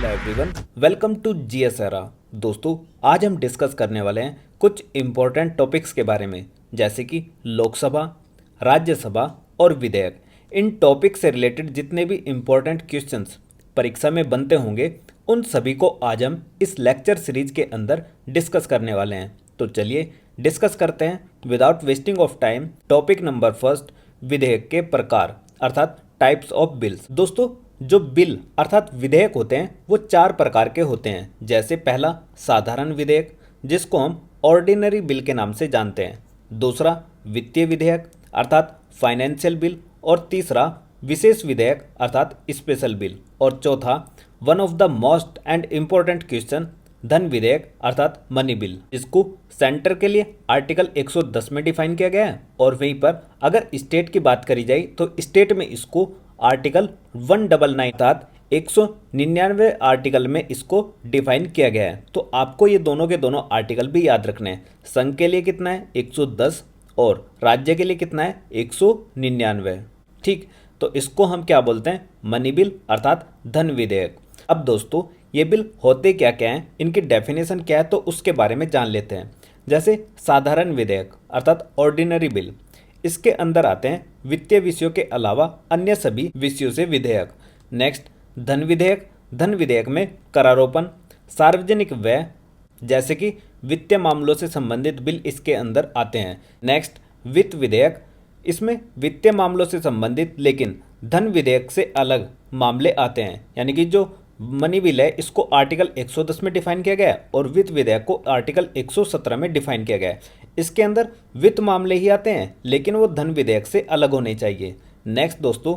Hello everyone, welcome to GS era. दोस्तों, आज हम डिस्कस करने वाले हैं कुछ इम्पोर्टेंट टॉपिक्स के बारे में, जैसे कि लोकसभा, राज्यसभा और विधेयक। इन टॉपिक से रिलेटेड जितने भी इम्पोर्टेंट क्वेश्चंस परीक्षा में बनते होंगे, उन सभी को आज हम इस लेक्चर सीरीज के अंदर डिस्कस करने वाले हैं। तो चलिए डिस्कस करते हैं without wasting of time. Topic number first, विधेयक के प्रकार अर्थात टाइप्स ऑफ बिल्स। दोस्तों, जो बिल अर्थात विधेयक होते हैं वो चार प्रकार के होते हैं। जैसे पहला साधारण विधेयक, जिसको हम ऑर्डिनरी बिल के नाम से जानते हैं। दूसरा वित्तीय विधेयक अर्थात फाइनेंशियल बिल। और तीसरा विशेष विधेयक अर्थात स्पेशल बिल। और चौथा one of the most and important question, धन विधेयक अर्थात मनी बिल, जिसको सेंटर के लिए आर्टिकल 110 में डिफाइन किया गया है। और वहीं पर अगर स्टेट की बात करी जाए तो स्टेट में इसको आर्टिकल 199 अर्थात 199 आर्टिकल में इसको डिफाइन किया गया है। तो आपको ये दोनों के दोनों आर्टिकल भी याद रखने हैं। संघ के लिए कितना है 110 और राज्य के लिए कितना है 199। ठीक, तो इसको हम क्या बोलते हैं, मनी बिल अर्थात धन विधेयक। अब दोस्तों, ये बिल होते क्या क्या हैं, इनकी डेफिनेशन क्या है, तो उसके बारे में जान लेते हैं। जैसे साधारण विधेयक अर्थात ऑर्डिनरी बिल, इसके अंदर आते हैं वित्तीय विषयों के अलावा अन्य सभी विषयों से विधेयक। नेक्स्ट धन विधेयक, धन विधेयक में करारोपण, सार्वजनिक व्यय जैसे कि वित्तीय मामलों से संबंधित बिल इसके अंदर आते हैं। नेक्स्ट वित्त विधेयक, इसमें वित्तीय मामलों से संबंधित लेकिन धन विधेयक से अलग मामले आते हैं। यानी कि जो मनी बिल है इसको आर्टिकल 110 में डिफाइन किया गया है और वित्त विधेयक को आर्टिकल 117 में डिफाइन किया गया है। इसके अंदर वित्त मामले ही आते हैं लेकिन वो धन विधेयक से अलग होने चाहिए। नेक्स्ट दोस्तों,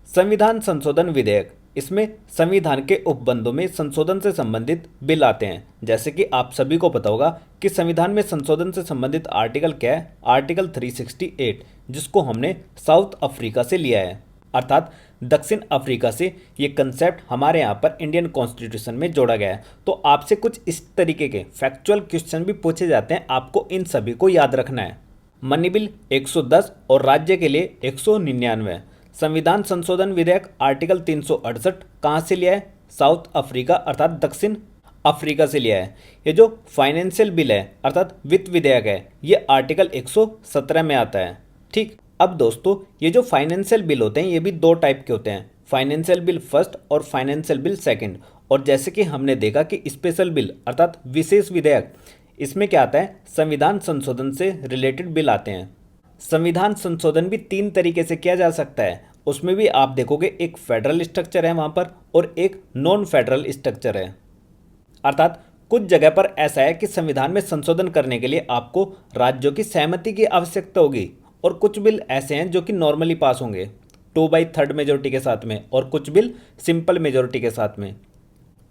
संविधान संशोधन विधेयक, इसमें संविधान के उपबंधों में संशोधन से संबंधित बिल आते हैं। जैसे कि आप सभी को पता होगा कि संविधान में संशोधन से संबंधित आर्टिकल क्या है, आर्टिकल 368, जिसको हमने साउथ अफ्रीका से लिया है अर्थात दक्षिण अफ्रीका से ये कंसेप्ट हमारे यहाँ पर इंडियन कॉन्स्टिट्यूशन में जोड़ा गया है। तो आपसे कुछ इस तरीके के फैक्चुअल क्वेश्चन भी पूछे जाते हैं, आपको इन सभी को याद रखना है। मनी बिल 110 और राज्य के लिए 199। संविधान संशोधन विधेयक आर्टिकल 368 कहाँ से लिया है, साउथ अफ्रीका अर्थात दक्षिण अफ्रीका से लिया है। ये जो फाइनेंशियल बिल है अर्थात वित्त विधेयक है, ये आर्टिकल 117 में आता है। ठीक, अब दोस्तों, ये जो फाइनेंशियल बिल होते हैं ये भी दो टाइप के होते हैं, फाइनेंशियल बिल फर्स्ट और फाइनेंशियल बिल सेकंड। और जैसे कि हमने देखा कि स्पेशल बिल अर्थात विशेष विधेयक, इसमें क्या आता है, संविधान संशोधन से रिलेटेड बिल आते हैं। संविधान संशोधन भी तीन तरीके से किया जा सकता है, उसमें भी आप देखोगे एक फेडरल स्ट्रक्चर है वहाँ पर और एक नॉन फेडरल स्ट्रक्चर है। अर्थात कुछ जगह पर ऐसा है कि संविधान में संशोधन करने के लिए आपको राज्यों की सहमति की आवश्यकता होगी और कुछ बिल ऐसे हैं जो कि नॉर्मली पास होंगे 2/3 मेजोरिटी के साथ में और कुछ बिल सिंपल मेजोरिटी के साथ में।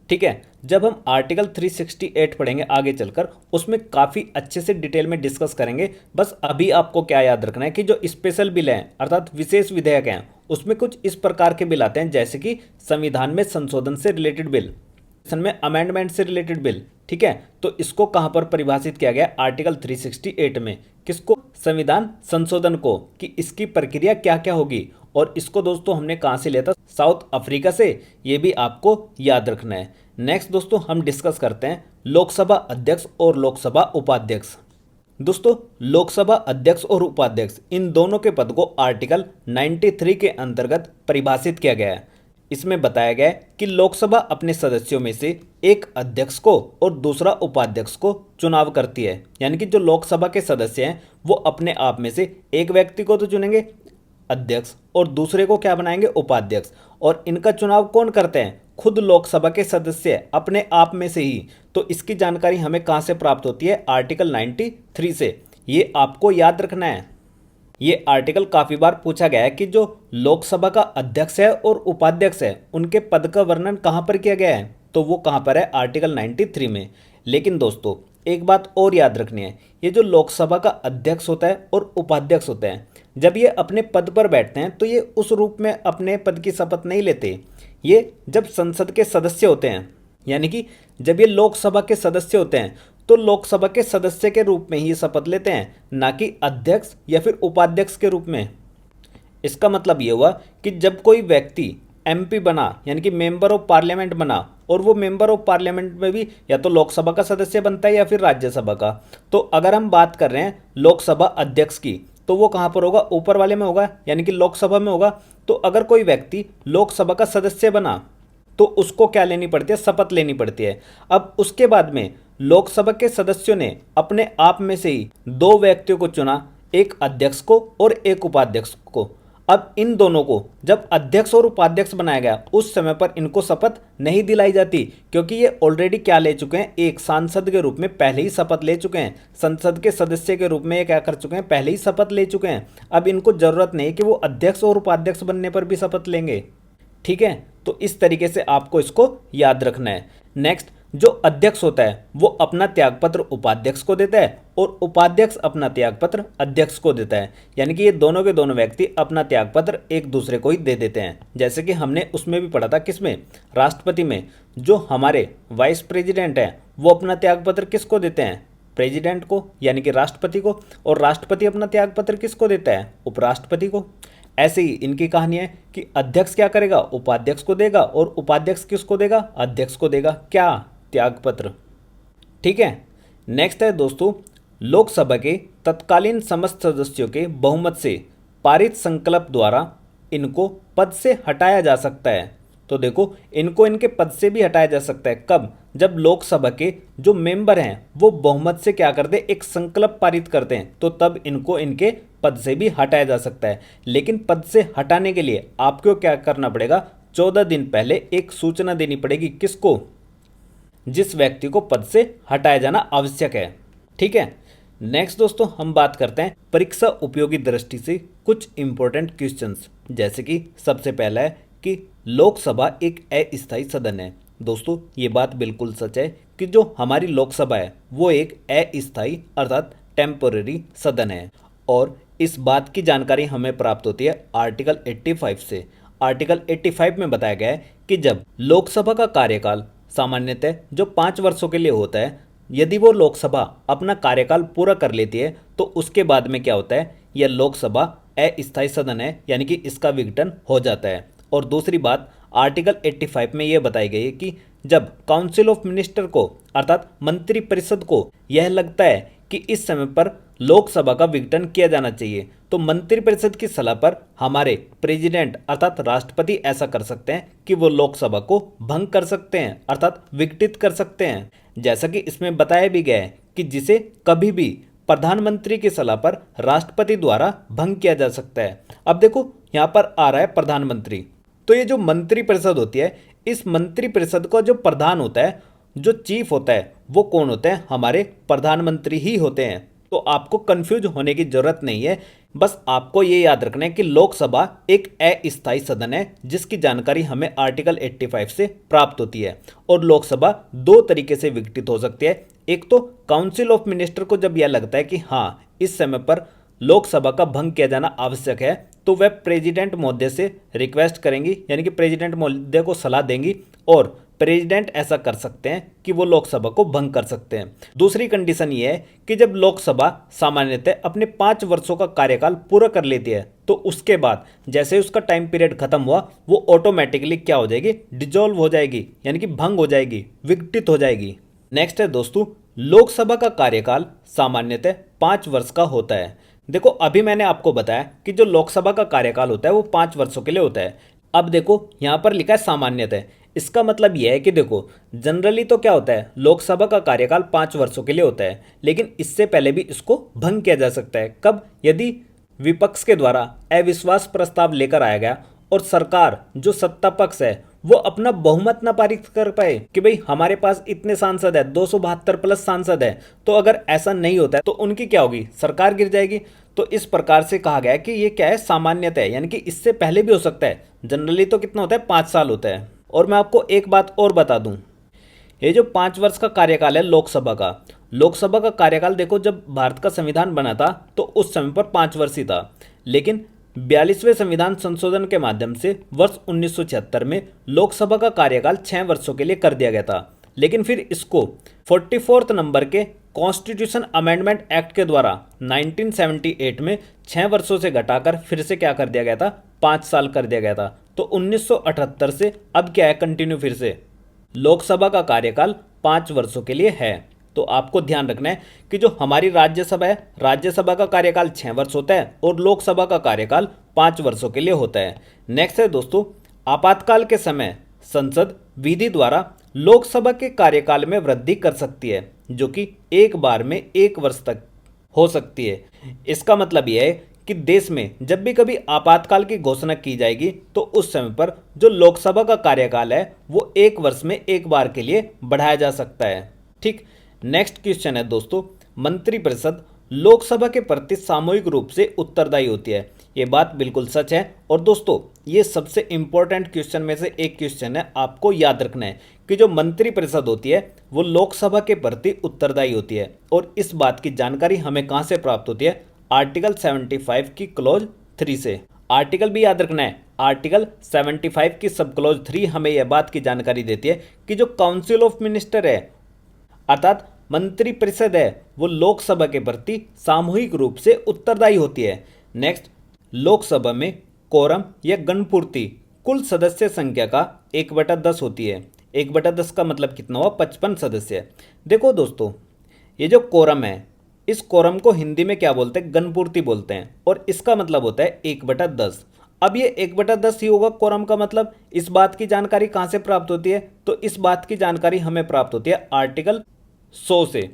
ठीक है, जब हम आर्टिकल 368 पढ़ेंगे आगे चलकर, उसमें काफ़ी अच्छे से डिटेल में डिस्कस करेंगे। बस अभी आपको क्या याद रखना है कि जो स्पेशल बिल हैं अर्थात विशेष विधेयक हैं, उसमें कुछ इस प्रकार के बिल आते हैं जैसे कि संविधान में संशोधन से रिलेटेड बिल, में अमेंडमेंट से रिलेटेड बिल। ठीक है, तो इसको कहां पर परिभाषित किया गया, आर्टिकल 368 में। किसको, संविधान संशोधन को, कि इसकी प्रक्रिया क्या क्या होगी। और इसको दोस्तों हमने कहां से लिया था, साउथ अफ्रीका से, ये भी आपको याद रखना है। नेक्स्ट दोस्तों, हम डिस्कस करते हैं लोकसभा अध्यक्ष और लोकसभा उपाध्यक्ष। दोस्तों, लोकसभा अध्यक्ष और उपाध्यक्ष इन दोनों के पद को आर्टिकल 93 के अंतर्गत परिभाषित किया गया है। इसमें बताया गया है कि लोकसभा अपने सदस्यों में से एक अध्यक्ष को और दूसरा उपाध्यक्ष को चुनाव करती है। यानी कि जो लोकसभा के सदस्य हैं वो अपने आप में से एक व्यक्ति को तो चुनेंगे अध्यक्ष और दूसरे को क्या बनाएंगे, उपाध्यक्ष। और इनका चुनाव कौन करते हैं, खुद लोकसभा के सदस्य अपने आप में से ही। तो इसकी जानकारी हमें कहाँ से प्राप्त होती है, आर्टिकल 93 से। ये आपको याद रखना है। ये आर्टिकल काफ़ी बार पूछा गया है कि जो लोकसभा का अध्यक्ष है और उपाध्यक्ष है उनके पद का वर्णन कहाँ पर किया गया है, तो वो कहाँ पर है, आर्टिकल 93 में। लेकिन दोस्तों, एक बात और याद रखनी है, ये जो लोकसभा का अध्यक्ष होता है और उपाध्यक्ष होते हैं, जब ये अपने पद पर बैठते हैं तो ये उस रूप में अपने पद की शपथ नहीं लेते। ये जब संसद के सदस्य होते हैं, यानी कि जब ये लोकसभा के सदस्य होते हैं तो लोकसभा के सदस्य के रूप में ही शपथ लेते हैं, ना कि अध्यक्ष या फिर उपाध्यक्ष के रूप में। इसका मतलब ये हुआ कि जब कोई व्यक्ति एमपी बना यानी कि मेंबर ऑफ पार्लियामेंट बना और वो मेंबर ऑफ पार्लियामेंट में भी या तो लोकसभा का सदस्य बनता है या फिर राज्यसभा का। तो अगर हम बात कर रहे हैं लोकसभा अध्यक्ष की, तो वो कहाँ पर होगा, ऊपर वाले में होगा, यानी कि लोकसभा में होगा। तो अगर कोई व्यक्ति लोकसभा का सदस्य बना तो उसको क्या लेनी पड़ती है, शपथ लेनी पड़ती है। अब उसके बाद में लोकसभा के सदस्यों ने अपने आप में से ही दो व्यक्तियों को चुना, एक अध्यक्ष को और एक उपाध्यक्ष को। अब इन दोनों को जब अध्यक्ष और उपाध्यक्ष बनाया गया उस समय पर इनको शपथ नहीं दिलाई जाती, क्योंकि ये ऑलरेडी क्या ले चुके हैं, एक सांसद के रूप में पहले ही शपथ ले चुके हैं, संसद के सदस्य के रूप में ये क्या कर चुके हैं, पहले ही शपथ ले चुके हैं। अब इनको जरूरत नहीं कि वो अध्यक्ष और उपाध्यक्ष बनने पर भी शपथ लेंगे। ठीक है, तो इस तरीके से आपको इसको याद रखना है। नेक्स्ट, जो अध्यक्ष होता है वो अपना त्यागपत्र उपाध्यक्ष को देता है और उपाध्यक्ष अपना त्यागपत्र अध्यक्ष को देता है, यानी कि ये दोनों के दोनों व्यक्ति अपना त्यागपत्र एक दूसरे को ही दे देते हैं। जैसे कि हमने उसमें भी पढ़ा था, किसमें, राष्ट्रपति में। जो हमारे वाइस प्रेसिडेंट हैं वो अपना त्यागपत्र किसको देते हैं, प्रेसिडेंट को यानी कि राष्ट्रपति को, और राष्ट्रपति अपना त्यागपत्र किसको देता है, उपराष्ट्रपति को। ऐसे ही इनकी कहानी है कि अध्यक्ष क्या करेगा, उपाध्यक्ष को देगा, और उपाध्यक्ष किसको देगा, अध्यक्ष को देगा, क्या, त्यागपत्र। ठीक है। नेक्स्ट है दोस्तों, लोकसभा के तत्कालीन समस्त सदस्यों के बहुमत से पारित संकल्प द्वारा इनको पद से हटाया जा सकता है। तो देखो, इनको इनके पद से भी हटाया जा सकता है। कब, जब लोकसभा के जो मेंबर हैं वो बहुमत से क्या करते हैं, एक संकल्प पारित करते हैं, तो तब इनको इनके पद से भी हटाया जा सकता है। लेकिन पद से हटाने के लिए आपको क्या करना पड़ेगा, 14 दिन पहले एक सूचना देनी पड़ेगी, किसको, जिस व्यक्ति को पद से हटाया जाना आवश्यक है। ठीक है। नेक्स्ट दोस्तों, हम बात करते हैं परीक्षा उपयोगी दृष्टि से कुछ इंपॉर्टेंट क्वेश्चंस। जैसे कि सबसे पहला है कि लोकसभा एक अस्थायी सदन है। दोस्तों, ये बात बिल्कुल सच है कि जो हमारी लोकसभा है वो एक अस्थायी अर्थात टेम्पोररी सदन है, और इस बात की जानकारी हमें प्राप्त होती है आर्टिकल 85 से। आर्टिकल 85 में बताया गया है कि जब लोकसभा का कार्यकाल सामान्यतः जो 5 वर्षों के लिए होता है, यदि वो लोकसभा अपना कार्यकाल पूरा कर लेती है तो उसके बाद में क्या होता है, यह लोकसभा अस्थायी सदन है, यानी कि इसका विघटन हो जाता है। और दूसरी बात, आर्टिकल 85 में यह बताई गई है कि जब काउंसिल ऑफ मिनिस्टर को अर्थात मंत्रिपरिषद को यह लगता है कि इस समय पर लोकसभा का विघटन किया जाना चाहिए, तो मंत्रिपरिषद की सलाह पर हमारे प्रेसिडेंट अर्थात राष्ट्रपति ऐसा कर सकते हैं कि वो लोकसभा को भंग कर सकते हैं अर्थात विघटित कर सकते हैं। जैसा कि इसमें बताया भी गया है कि जिसे कभी भी प्रधानमंत्री की सलाह पर राष्ट्रपति द्वारा भंग किया जा सकता है। अब देखो, यहाँ पर आ रहा है प्रधानमंत्री, तो ये जो मंत्रिपरिषद होती है, इस मंत्रिपरिषद का जो प्रधान होता है, जो चीफ होता है, वो कौन होते हैं, हमारे प्रधानमंत्री ही होते हैं। तो आपको कंफ्यूज होने की जरूरत नहीं है, बस आपको ये याद रखना है कि लोकसभा एक अस्थायी सदन है जिसकी जानकारी हमें आर्टिकल 85 से प्राप्त होती है। और लोकसभा दो तरीके से विघटित हो सकती है। एक तो काउंसिल ऑफ मिनिस्टर को जब यह लगता है कि हाँ, इस समय पर लोकसभा का भंग किया जाना आवश्यक है, तो वह प्रेसिडेंट महोदय से रिक्वेस्ट करेंगी, यानी कि प्रेसिडेंट महोदय को सलाह देंगी और प्रेसिडेंट ऐसा कर सकते हैं कि वो लोकसभा को भंग कर सकते हैं। दूसरी कंडीशन ये है कि जब लोकसभा सामान्यतः अपने 5 वर्षों का कार्यकाल पूरा कर लेती है, तो उसके बाद जैसे ही उसका टाइम पीरियड खत्म हुआ, वो ऑटोमेटिकली क्या हो जाएगी, डिजोल्व हो जाएगी, यानी कि भंग हो जाएगी, विघटित हो जाएगी। नेक्स्ट है दोस्तों, लोकसभा का कार्यकाल सामान्यतः 5 वर्ष का होता है। देखो, अभी मैंने आपको बताया कि जो लोकसभा का कार्यकाल होता है वो 5 वर्षों के लिए होता है। अब देखो, यहाँ पर लिखा है सामान्यतः, इसका मतलब यह है कि देखो, जनरली तो क्या होता है, लोकसभा का कार्यकाल 5 वर्षों के लिए होता है, लेकिन इससे पहले भी इसको भंग किया जा सकता है। कब, यदि विपक्ष के द्वारा अविश्वास प्रस्ताव लेकर आया गया और सरकार जो सत्ता पक्ष है वो अपना बहुमत ना पारित कर पाए कि भाई हमारे पास इतने सांसद है, 272 प्लस सांसद है, तो अगर ऐसा नहीं होता है तो उनकी क्या होगी, सरकार गिर जाएगी। तो इस प्रकार से कहा गया है कि ये क्या है, सामान्यतः है, यानी कि इससे पहले भी हो सकता है। जनरली तो कितना होता है, 5 साल होता है। और मैं आपको एक बात और बता दूं, ये जो 5 वर्ष का कार्यकाल है लोकसभा का कार्यकाल, देखो जब भारत का संविधान बना था तो उस समय पर 5 वर्ष ही था, लेकिन 42वें संविधान संशोधन के माध्यम से वर्ष 1976 में लोकसभा का कार्यकाल 6 वर्षों के लिए कर दिया गया था। लेकिन फिर इसको 44 नंबर के कॉन्स्टिट्यूशन अमेंडमेंट एक्ट के द्वारा 1978 में 6 वर्षों से घटाकर फिर से क्या कर दिया गया था, 5 साल कर दिया गया था। तो 1978 से अब क्या है, कंटिन्यू फिर से लोकसभा का कार्यकाल 5 वर्षों के लिए है। तो आपको ध्यान रखना है कि जो हमारी राज्यसभा है, राज्यसभा का कार्यकाल 6 वर्ष होता है और लोकसभा का कार्यकाल 5 वर्षों के लिए होता है। नेक्स्ट है दोस्तों, आपातकाल के समय संसद विधि द्वारा लोकसभा के कार्यकाल में वृद्धि कर सकती है, जो कि एक बार में 1 वर्ष तक हो सकती है। इसका मतलब यह है कि देश में जब भी कभी आपातकाल की घोषणा की जाएगी तो उस समय पर जो लोकसभा का कार्यकाल है वो 1 वर्ष में एक बार के लिए बढ़ाया जा सकता है। ठीक। नेक्स्ट क्वेश्चन है दोस्तों, मंत्रिपरिषद लोकसभा के प्रति सामूहिक रूप से उत्तरदायी होती है। ये बात बिल्कुल सच है और दोस्तों ये सबसे इंपॉर्टेंट क्वेश्चन में से एक क्वेश्चन है। आपको याद रखना है कि जो मंत्रिपरिषद होती है वो लोकसभा के प्रति उत्तरदायी होती है और इस बात की जानकारी हमें कहाँ से प्राप्त होती है? आर्टिकल 75 की क्लॉज 3 से। आर्टिकल भी याद रखना है, आर्टिकल 75 की सब क्लॉज 3 हमें यह बात की जानकारी देती है कि जो काउंसिल ऑफ मिनिस्टर है अर्थात मंत्रिपरिषद है वो लोकसभा के प्रति सामूहिक रूप से उत्तरदायी होती है। नेक्स्ट, लोकसभा में कोरम या गणपूर्ति कुल सदस्य संख्या का 1/10 होती है। 1/10 का मतलब कितना हुआ? 55 सदस्य। देखो दोस्तों, ये जो कोरम है इस कोरम को हिंदी में क्या बोलते हैं? गणपूर्ति बोलते हैं और इसका मतलब होता है 1/10। अब ये 1/10 ही होगा कोरम का मतलब। इस बात की जानकारी कहाँ से प्राप्त होती है? तो इस बात की जानकारी हमें प्राप्त होती है आर्टिकल 100 से।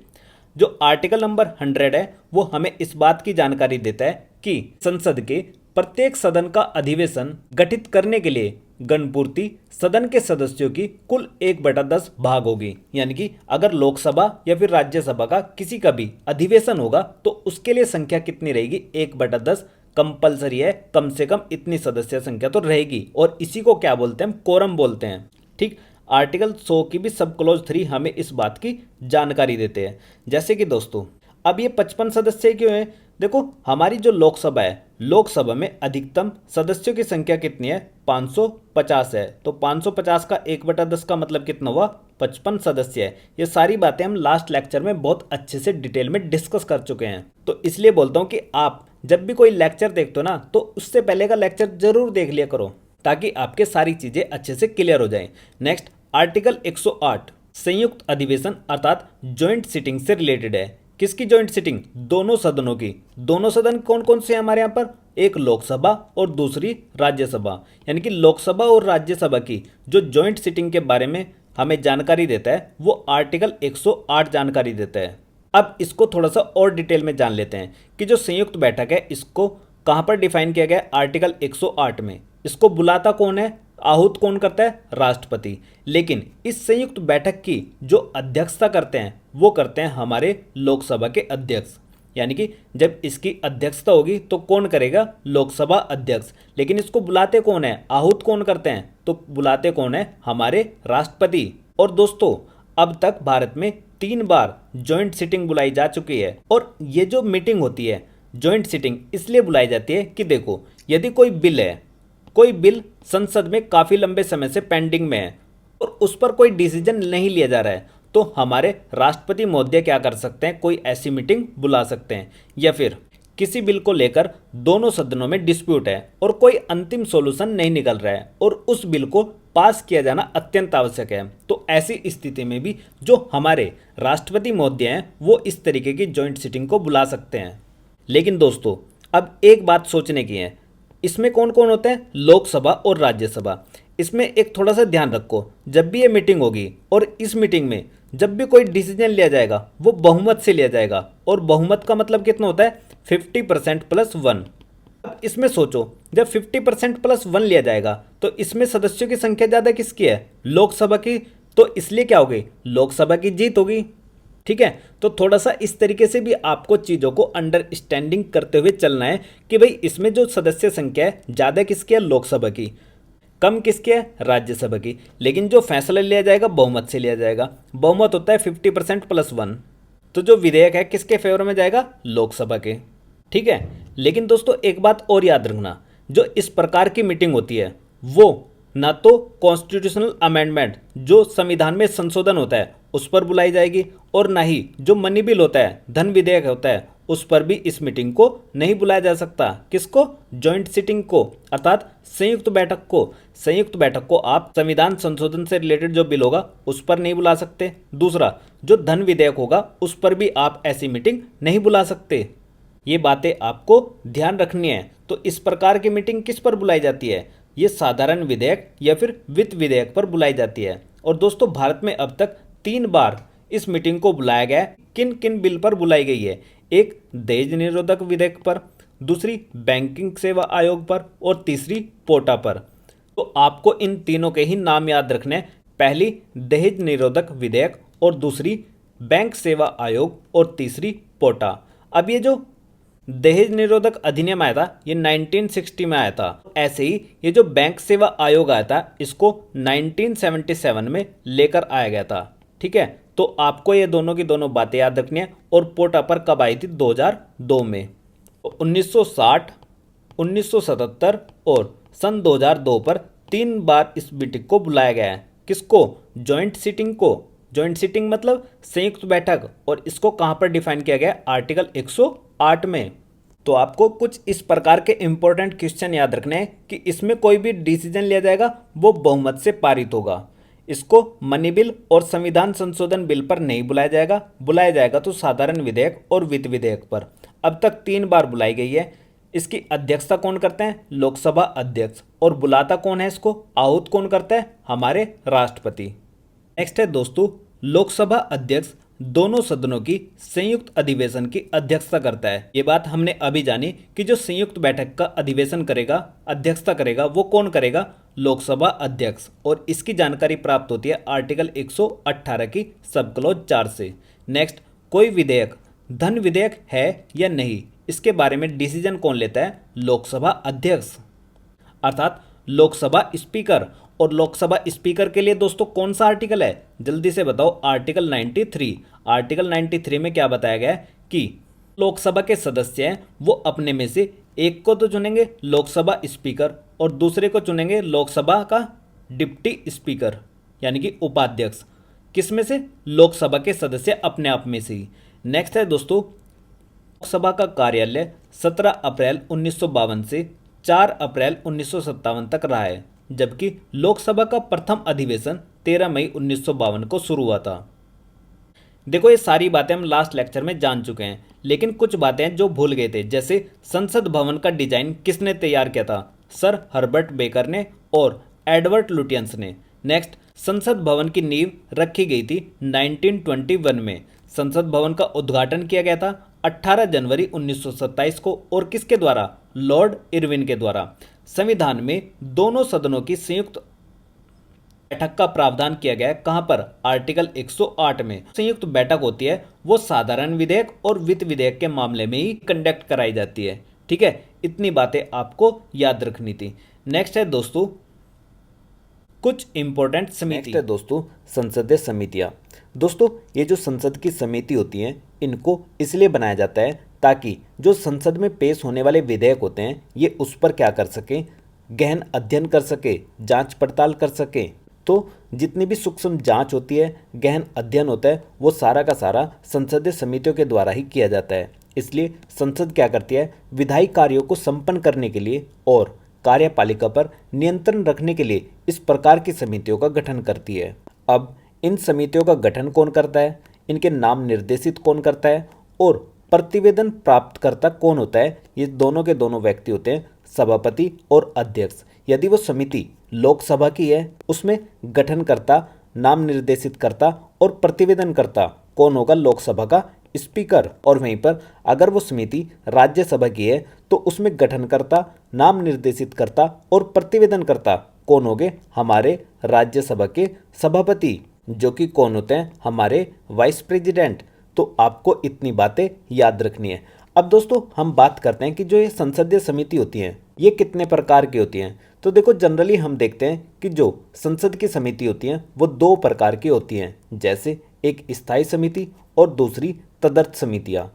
जो आर्टिकल नंबर 100 है वो हमें इस बात की जानकारी देता है कि संसद के प्रत्येक सदन का अधिवेशन गठित करने के लिए गणपूर्ति सदन के सदस्यों की कुल 1/10 भाग होगी। यानी कि अगर लोकसभा या फिर राज्यसभा का किसी का भी अधिवेशन होगा तो उसके लिए संख्या कितनी रहेगी? 1/10 कंपलसरी है, कम से कम इतनी सदस्य संख्या तो रहेगी और इसी को क्या बोलते हैं? कोरम बोलते हैं। ठीक। आर्टिकल 100 की भी सब क्लॉज 3 हमें इस बात की जानकारी देते हैं। जैसे कि दोस्तों अब ये 55 सदस्य क्यों है? देखो हमारी जो लोकसभा है, लोकसभा में अधिकतम सदस्यों की संख्या कितनी है? 550 है। तो 550 का 1/10 का मतलब कितना हुआ? 55 सदस्य है। ये सारी बातें हम लास्ट लेक्चर में बहुत अच्छे से डिटेल में डिस्कस कर चुके हैं। तो इसलिए बोलता हूँ कि आप जब भी कोई लेक्चर देखते हो ना तो उससे पहले का लेक्चर जरूर देख लिया करो ताकि आपके सारी चीजें अच्छे से क्लियर हो जाएं। नेक्स्ट, आर्टिकल 108 संयुक्त अधिवेशन अर्थात ज्वाइंट सिटिंग से रिलेटेड है। किसकी ज्वाइंट सिटिंग? दोनों सदनों की। दोनों सदन कौन कौन से हैं हमारे यहाँ पर? एक लोकसभा और दूसरी राज्यसभा। यानी कि लोकसभा और राज्यसभा की जो ज्वाइंट सिटिंग के बारे में हमें जानकारी देता है वो आर्टिकल 108 जानकारी देता है। अब इसको थोड़ा सा और डिटेल में जान लेते हैं कि जो संयुक्त बैठक है इसको कहाँ पर डिफाइन किया गया है? आर्टिकल 108 में। इसको बुलाता कौन है? आहूत कौन करता है? राष्ट्रपति। लेकिन इस संयुक्त बैठक की जो अध्यक्षता करते हैं वो करते हैं हमारे लोकसभा के अध्यक्ष। यानी कि जब इसकी अध्यक्षता होगी तो कौन करेगा? लोकसभा अध्यक्ष। लेकिन इसको बुलाते कौन है? आहूत कौन करते हैं? तो बुलाते कौन है? हमारे राष्ट्रपति। और दोस्तों अब तक भारत में 3 बार ज्वाइंट सिटिंग बुलाई जा चुकी है और ये जो मीटिंग होती है ज्वाइंट सिटिंग इसलिए बुलाई जाती है कि देखो यदि कोई बिल है, कोई बिल संसद में काफ़ी लंबे समय से पेंडिंग में है और उस पर कोई डिसीजन नहीं लिया जा रहा है तो हमारे राष्ट्रपति महोदय क्या कर सकते हैं? कोई ऐसी मीटिंग बुला सकते हैं। या फिर किसी बिल को लेकर दोनों सदनों में डिस्प्यूट है और कोई अंतिम सॉल्यूशन नहीं निकल रहा है और उस बिल को पास किया जाना अत्यंत आवश्यक है, तो ऐसी स्थिति में भी जो हमारे राष्ट्रपति महोदय हैं वो इस तरीके की ज्वाइंट सिटिंग को बुला सकते हैं। लेकिन दोस्तों अब एक बात सोचने की है, इसमें कौन कौन होते हैं? लोकसभा और राज्यसभा। इसमें एक थोड़ा सा ध्यान रखो, जब भी ये मीटिंग होगी और इस मीटिंग में जब भी कोई डिसीजन लिया जाएगा वो बहुमत से लिया जाएगा और बहुमत का मतलब कितना होता है? 50% + 1। अब इसमें सोचो जब 50% + 1 लिया जाएगा तो इसमें सदस्यों की संख्या ज़्यादा किसकी है? लोकसभा की। तो इसलिए क्या होगी? लोकसभा की जीत होगी। ठीक है, तो थोड़ा सा इस तरीके से भी आपको चीज़ों को अंडरस्टैंडिंग करते हुए चलना है कि भाई इसमें जो सदस्य संख्या है ज़्यादा किसकी है? लोकसभा की। कम किसकी है? राज्यसभा की। लेकिन जो फैसला लिया जाएगा बहुमत से लिया जाएगा। बहुमत होता है 50% + 1। तो जो विधेयक है किसके फेवर में जाएगा? लोकसभा के। ठीक है, लेकिन दोस्तों एक बात और याद रखना, जो इस प्रकार की मीटिंग होती है वो ना तो कॉन्स्टिट्यूशनल अमेंडमेंट जो संविधान में संशोधन होता है उस पर बुलाई जाएगी और ना ही जो मनी बिल होता है, धन विधेयक होता है, उस पर भी इस मीटिंग को नहीं बुलाया जा सकता। किसको? जॉइंट सिटिंग को, अर्थात संयुक्त बैठक को। संयुक्त बैठक को आप संविधान संशोधन से रिलेटेड जो बिल होगा उस पर नहीं बुला सकते। दूसरा, जो धन विधेयक होगा उस पर भी आप ऐसी मीटिंग नहीं बुला सकते। ये बातें आपको ध्यान रखनी है। तो इस प्रकार की मीटिंग किस पर बुलाई जाती है? ये साधारण विधेयक या फिर वित्त विधेयक पर बुलाई जाती है। और दोस्तों, भारत में अब तक 3 बार इस मीटिंग को बुलाया गया है। किन किन बिल पर बुलाई गई है? एक, दहेज निरोधक विधेयक पर, दूसरी बैंकिंग सेवा आयोग पर, और तीसरी पोटा पर। तो आपको इन तीनों के ही नाम याद रखने हैं। पहली दहेज निरोधक विधेयक, और दूसरी बैंक सेवा आयोग, और तीसरी पोटा। अब ये जो दहेज निरोधक अधिनियम आया था ये 1960 में आया था। ऐसे ही ये जो बैंक सेवा आयोग आया था इसको 1977 में लेकर आया गया था। ठीक है, तो आपको ये दोनों की दोनों बातें याद रखनी है। और पोटा पर कब आई थी? 2002 में। 1960, 1977 और सन 2002 पर 3 बार इस मीटिंग को बुलाया गया है। किसको? जॉइंट सिटिंग को। जॉइंट सिटिंग मतलब संयुक्त बैठक। और इसको कहाँ पर डिफाइन किया गया? आर्टिकल 108 में। तो आपको कुछ इस प्रकार के इंपॉर्टेंट क्वेश्चन याद रखने हैं कि इसमें कोई भी डिसीजन लिया जाएगा वो बहुमत से पारित होगा। इसको मनी बिल और संविधान संशोधन बिल पर नहीं बुलाया जाएगा। बुलाया जाएगा तो साधारण विधेयक और वित्त विधेयक पर। अब तक 3 बार बुलाई गई है। इसकी अध्यक्षता कौन करते हैं? लोकसभा अध्यक्ष। और बुलाता कौन है इसको? आहूत कौन करता है? हमारे राष्ट्रपति। नेक्स्ट है दोस्तों, लोकसभा अध्यक्ष दोनों सदनों की संयुक्त अधिवेशन की अध्यक्षता करता है। ये बात हमने अभी जानी कि जो संयुक्त बैठक का अधिवेशन करेगा, अध्यक्षता करेगा, वो कौन करेगा? लोकसभा अध्यक्ष। और इसकी जानकारी प्राप्त होती है आर्टिकल 118 की सब क्लॉज 4 से। नेक्स्ट, कोई विधेयक धन विधेयक है या नहीं, इसके बारे में डिसीजन कौन लेता है? लोकसभा अध्यक्ष, अर्थात लोकसभा स्पीकर। और लोकसभा स्पीकर के लिए दोस्तों कौन सा आर्टिकल है? जल्दी से बताओ। आर्टिकल 93। आर्टिकल 93 में क्या बताया गया है कि लोकसभा के सदस्य हैं वो अपने में से एक को तो चुनेंगे लोकसभा स्पीकर और दूसरे को चुनेंगे लोकसभा का डिप्टी स्पीकर यानी कि उपाध्यक्ष। किस में से? लोकसभा के सदस्य अपने आप में से ही। नेक्स्ट है दोस्तों, लोकसभा का कार्यालय 17 अप्रैल 1952 से 4 अप्रैल 1957 तक रहा है, जबकि लोकसभा का प्रथम अधिवेशन 13 मई 1952 को शुरू हुआ था। देखो, ये सारी बातें हम लास्ट लेक्चर में जान चुके हैं, लेकिन कुछ बातें जो भूल गए थे, जैसे संसद भवन का डिजाइन किसने तैयार किया था? सर हर्बर्ट बेकर ने और एडवर्ड लुटियंस ने। नेक्स्ट, संसद भवन की नींव रखी गई थी 1921 में। संसद भवन का उद्घाटन किया गया था 18 जनवरी 1927 को, और किसके द्वारा? लॉर्ड इरविन के द्वारा। संविधान में दोनों सदनों की संयुक्त बैठक का प्रावधान किया गया है। कहां पर? आर्टिकल 108 में। संयुक्त बैठक होती है वो साधारण विधेयक और वित्त विधेयक के मामले में ही कंडक्ट कराई जाती है। ठीक है, इतनी बातें आपको याद रखनी थी। नेक्स्ट है दोस्तों, कुछ इंपॉर्टेंट समिति है दोस्तों, संसदीय समितियां। दोस्तों, ये जो संसद की समिति होती हैं इनको इसलिए बनाया जाता है ताकि जो संसद में पेश होने वाले विधेयक होते हैं ये उस पर क्या कर सकें? गहन अध्ययन कर सके, जांच पड़ताल कर सके। तो जितनी भी सूक्ष्म जांच होती है, गहन अध्ययन होता है, वो सारा का सारा संसदीय समितियों के द्वारा ही किया जाता है। इसलिए संसद क्या करती है? विधायी कार्यों को संपन्न करने के लिए और कार्यपालिका पर नियंत्रण रखने के लिए इस प्रकार की समितियों का गठन करती है। अब इन समितियों का गठन कौन करता है? इनके नाम निर्देशित कौन करता है? और प्रतिवेदन प्राप्तकर्ता कौन होता है? ये दोनों के दोनों व्यक्ति होते हैं, सभापति और अध्यक्ष। यदि वो समिति लोकसभा की है उसमें गठनकर्ता, नाम निर्देशित करता और प्रतिवेदनकर्ता कौन होगा? लोकसभा का स्पीकर। और वहीं पर अगर वो समिति राज्यसभा की है तो उसमें गठनकर्ता, नाम निर्देशित करता और प्रतिवेदनकर्ता कौन होंगे? हमारे राज्यसभा के सभापति, जो कि कौन होते हैं? हमारे वाइस प्रेसिडेंट। तो आपको इतनी बातें याद रखनी है। अब दोस्तों हम बात करते हैं कि जो ये संसदीय समिति होती हैं ये कितने प्रकार की होती हैं। तो देखो, जनरली हम देखते हैं कि जो संसद की समिति होती हैं वो 2 प्रकार की होती हैं, जैसे एक स्थायी समिति और दूसरी तदर्थ समितियां।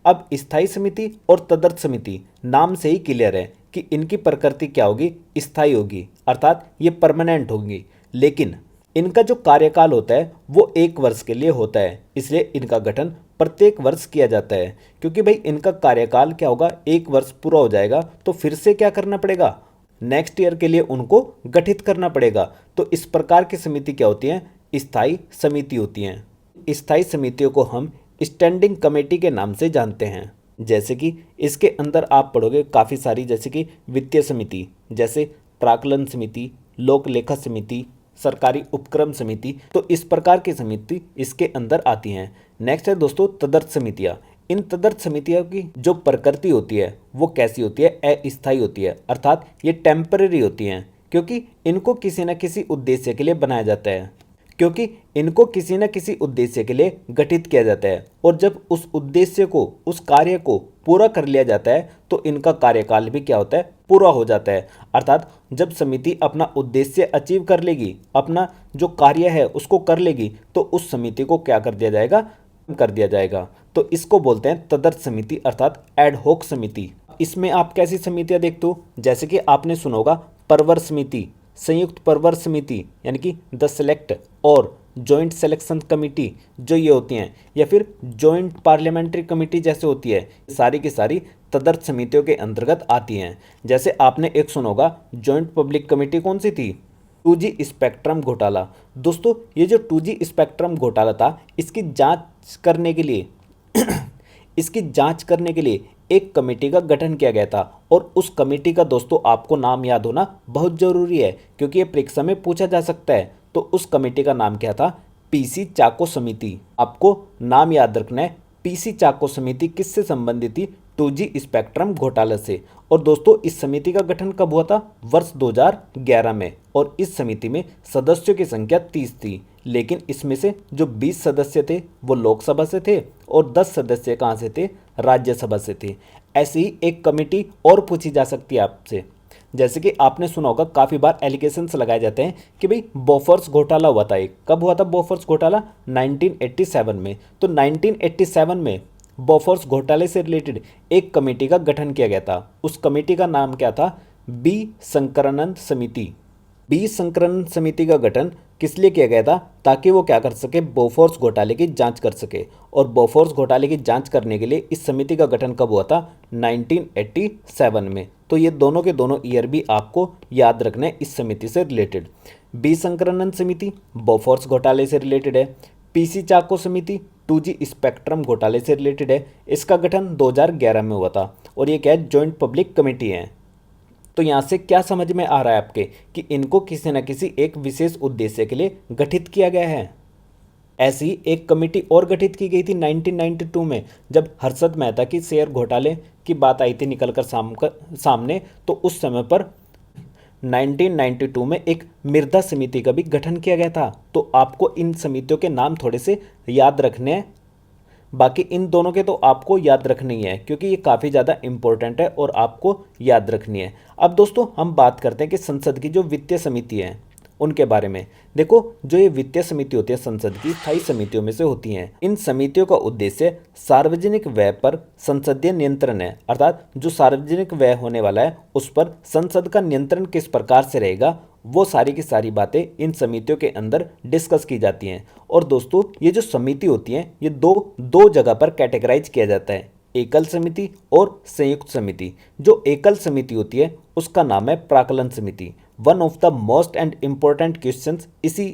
अब स्थायी समिति और तदर्थ समिति नाम से ही क्लियर है कि इनकी प्रकृति क्या होगी? स्थायी होगी, अर्थात ये परमानेंट होगी। लेकिन इनका जो कार्यकाल होता है वो 1 वर्ष के लिए होता है, इसलिए इनका गठन प्रत्येक वर्ष किया जाता है, क्योंकि भाई इनका कार्यकाल क्या होगा, 1 वर्ष पूरा हो जाएगा तो फिर से क्या करना पड़ेगा, नेक्स्ट ईयर के लिए उनको गठित करना पड़ेगा। तो इस प्रकार की समिति क्या होती है, स्थायी समिति होती हैं। स्थायी समितियों को हम स्टैंडिंग कमेटी के नाम से जानते हैं। जैसे कि इसके अंदर आप पढ़ोगे काफ़ी सारी, जैसे कि वित्तीय समिति, जैसे प्राक्कलन समिति, लोक लेखा समिति, सरकारी उपक्रम समिति, तो इस प्रकार की समिति इसके अंदर आती हैं। नेक्स्ट है दोस्तों तदर्थ समितियाँ। इन तदर्थ समितियों की जो प्रकृति होती है वो कैसी होती है, अस्थायी होती है, अर्थात ये टेम्परेरी होती हैं, क्योंकि इनको किसी न किसी उद्देश्य के लिए बनाया जाता है, क्योंकि इनको किसी न किसी उद्देश्य के लिए गठित किया जाता है, और जब उस उद्देश्य को, उस कार्य को पूरा कर लिया जाता है तो इनका कार्यकाल भी क्या होता है, पूरा हो जाता है। अर्थात जब समिति अपना उद्देश्य अचीव कर लेगी, अपना जो कार्य है उसको कर लेगी, तो उस समिति को क्या कर दिया जाएगा, कर दिया जाएगा। तो इसको बोलते हैं तदर्थ समिति, अर्थात एडहॉक समिति। इसमें आप कैसी समितियां देखते हो, जैसे कि आपने सुना होगा परवर समिति, संयुक्त परवर समिति यानी कि द सेलेक्ट, और जॉइंट सिलेक्शन कमेटी जो ये होती हैं, या फिर जॉइंट पार्लियामेंट्री कमेटी जैसे होती है, सारी की सारी तदर्थ समितियों के अंतर्गत आती हैं। जैसे आपने एक सुना होगा जॉइंट पब्लिक कमेटी, कौन सी थी, 2G स्पेक्ट्रम घोटाला। दोस्तों ये जो 2G स्पेक्ट्रम घोटाला था, इसकी जांच करने के लिए इसकी जांच करने के लिए एक कमेटी का गठन किया गया था, और उस कमेटी का दोस्तों आपको नाम याद होना बहुत ज़रूरी है, क्योंकि ये परीक्षा में पूछा जा सकता है। तो उस कमेटी का नाम क्या था, पीसी चाको समिति। आपको नाम याद रखना है, पीसी चाको समिति किससे संबंधित थी, 2G स्पेक्ट्रम घोटाले से। और दोस्तों इस समिति का गठन कब हुआ था, वर्ष 2011 में, और इस समिति में सदस्यों की संख्या 30 थी, लेकिन इसमें से जो 20 सदस्य थे वो लोकसभा से थे, और 10 सदस्य कहाँ से थे, राज्यसभा से थे। ऐसी ही एक कमेटी और पूछी जा सकती है आपसे, जैसे कि आपने सुना होगा काफ़ी बार एलिगेशंस लगाए जाते हैं कि भाई बोफोर्स घोटाला हुआ था, एक कब हुआ था बोफोर्स घोटाला, 1987 में। तो 1987 में बोफोर्स घोटाले से रिलेटेड एक कमेटी का गठन किया गया था। उस कमेटी का नाम क्या था, बी शंकरानंद समिति। बी शंकरानंद समिति का गठन किस लिए किया गया था, ताकि वो क्या कर सके, बोफोर्स घोटाले की जांच कर सके। और बोफोर्स घोटाले की जांच करने के लिए इस समिति का गठन कब हुआ था, 1987 में। तो ये दोनों के दोनों ईयर भी आपको याद रखना है इस समिति से रिलेटेड। बी शंकरानंद समिति बोफोर्स घोटाले से रिलेटेड है, पीसी चाको समिति 2G स्पेक्ट्रम घोटाले से रिलेटेड है। इसका गठन 2011 में हुआ था, और ये क्या है, जॉइंट पब्लिक कमेटी है। तो यहाँ से क्या समझ में आ रहा है आपके कि इनको किसी न किसी एक विशेष उद्देश्य के लिए गठित किया गया है। ऐसी एक कमेटी और गठित की गई थी 1992 में, जब हर्षद मेहता की शेयर घोटाले की बात आई थी निकलकर सामने। तो उस समय पर 1992 में एक मिर्धा समिति का भी गठन किया गया था। तो आपको इन समितियों के नाम थोड़े से याद रखने हैं, बाकी इन दोनों के तो आपको याद रखनी है, क्योंकि ये काफ़ी ज़्यादा इंपॉर्टेंट है और आपको याद रखनी है। अब दोस्तों हम बात करते हैं कि संसद की जो वित्तीय समिति है उनके बारे में। देखो जो ये वित्तीय समिति होती है संसद की स्थायी समितियों में से होती हैं। इन समितियों का उद्देश्य सार्वजनिक व्यय पर संसदीय नियंत्रण है, अर्थात जो सार्वजनिक व्यय होने वाला है उस पर संसद का नियंत्रण किस प्रकार से रहेगा, वो सारी की सारी बातें इन समितियों के अंदर डिस्कस की जाती हैं। और दोस्तों ये जो समिति होती हैं ये दो जगह पर कैटेगराइज किया जाता है, एकल समिति और संयुक्त समिति। जो एकल समिति होती है उसका नाम है प्राक्कलन समिति। One of the most and important questions इसी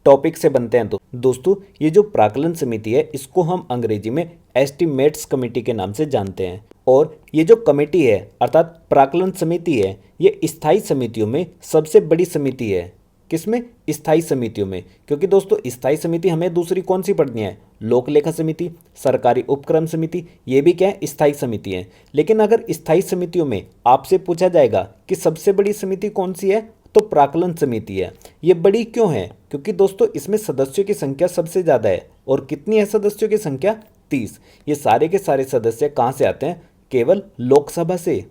टॉपिक से बनते हैं। तो दोस्तों ये जो प्राक्कलन समिति है इसको हम अंग्रेजी में एस्टिमेट्स कमेटी के नाम से जानते हैं। और ये जो कमेटी है अर्थात प्राक्कलन समिति है, ये स्थायी समितियों में सबसे बड़ी समिति है। किसमें, स्थायी समितियों में। क्योंकि दोस्तों स्थायी समिति हमें दूसरी कौन सी पढ़नी है, लोक लेखा समिति, सरकारी उपक्रम समिति, ये भी क्या है, स्थायी समिति है। लेकिन अगर स्थायी समितियों में आपसे पूछा जाएगा कि सबसे बड़ी समिति कौन सी है, तो प्राक्कलन समिति है। ये बड़ी क्यों है, क्योंकि दोस्तों इसमें सदस्यों की संख्या सबसे ज़्यादा है। और कितनी है सदस्यों की संख्या, 30। ये सारे के सारे सदस्य कहाँ से आते हैं, केवल लोकसभा से,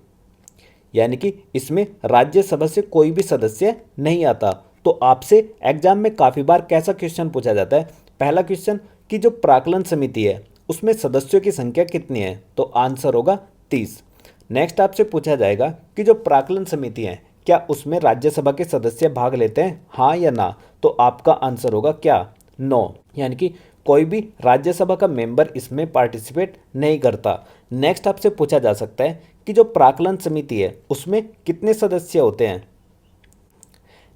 यानी कि इसमें राज्यसभा से कोई भी सदस्य नहीं आता। तो आपसे एग्जाम में काफ़ी बार कैसा क्वेश्चन पूछा जाता है, पहला क्वेश्चन कि जो प्राक्कलन समिति है उसमें सदस्यों की संख्या कितनी है, तो आंसर होगा 30। नेक्स्ट आपसे पूछा जाएगा कि जो प्राक्कलन समिति है क्या उसमें राज्यसभा के सदस्य भाग लेते हैं, हाँ या ना, तो आपका आंसर होगा क्या, नो, यानी कि कोई भी राज्यसभा का मेंबर इसमें पार्टिसिपेट नहीं करता। नेक्स्ट आपसे पूछा जा सकता है कि जो प्राक्कलन समिति है उसमें कितने सदस्य होते हैं।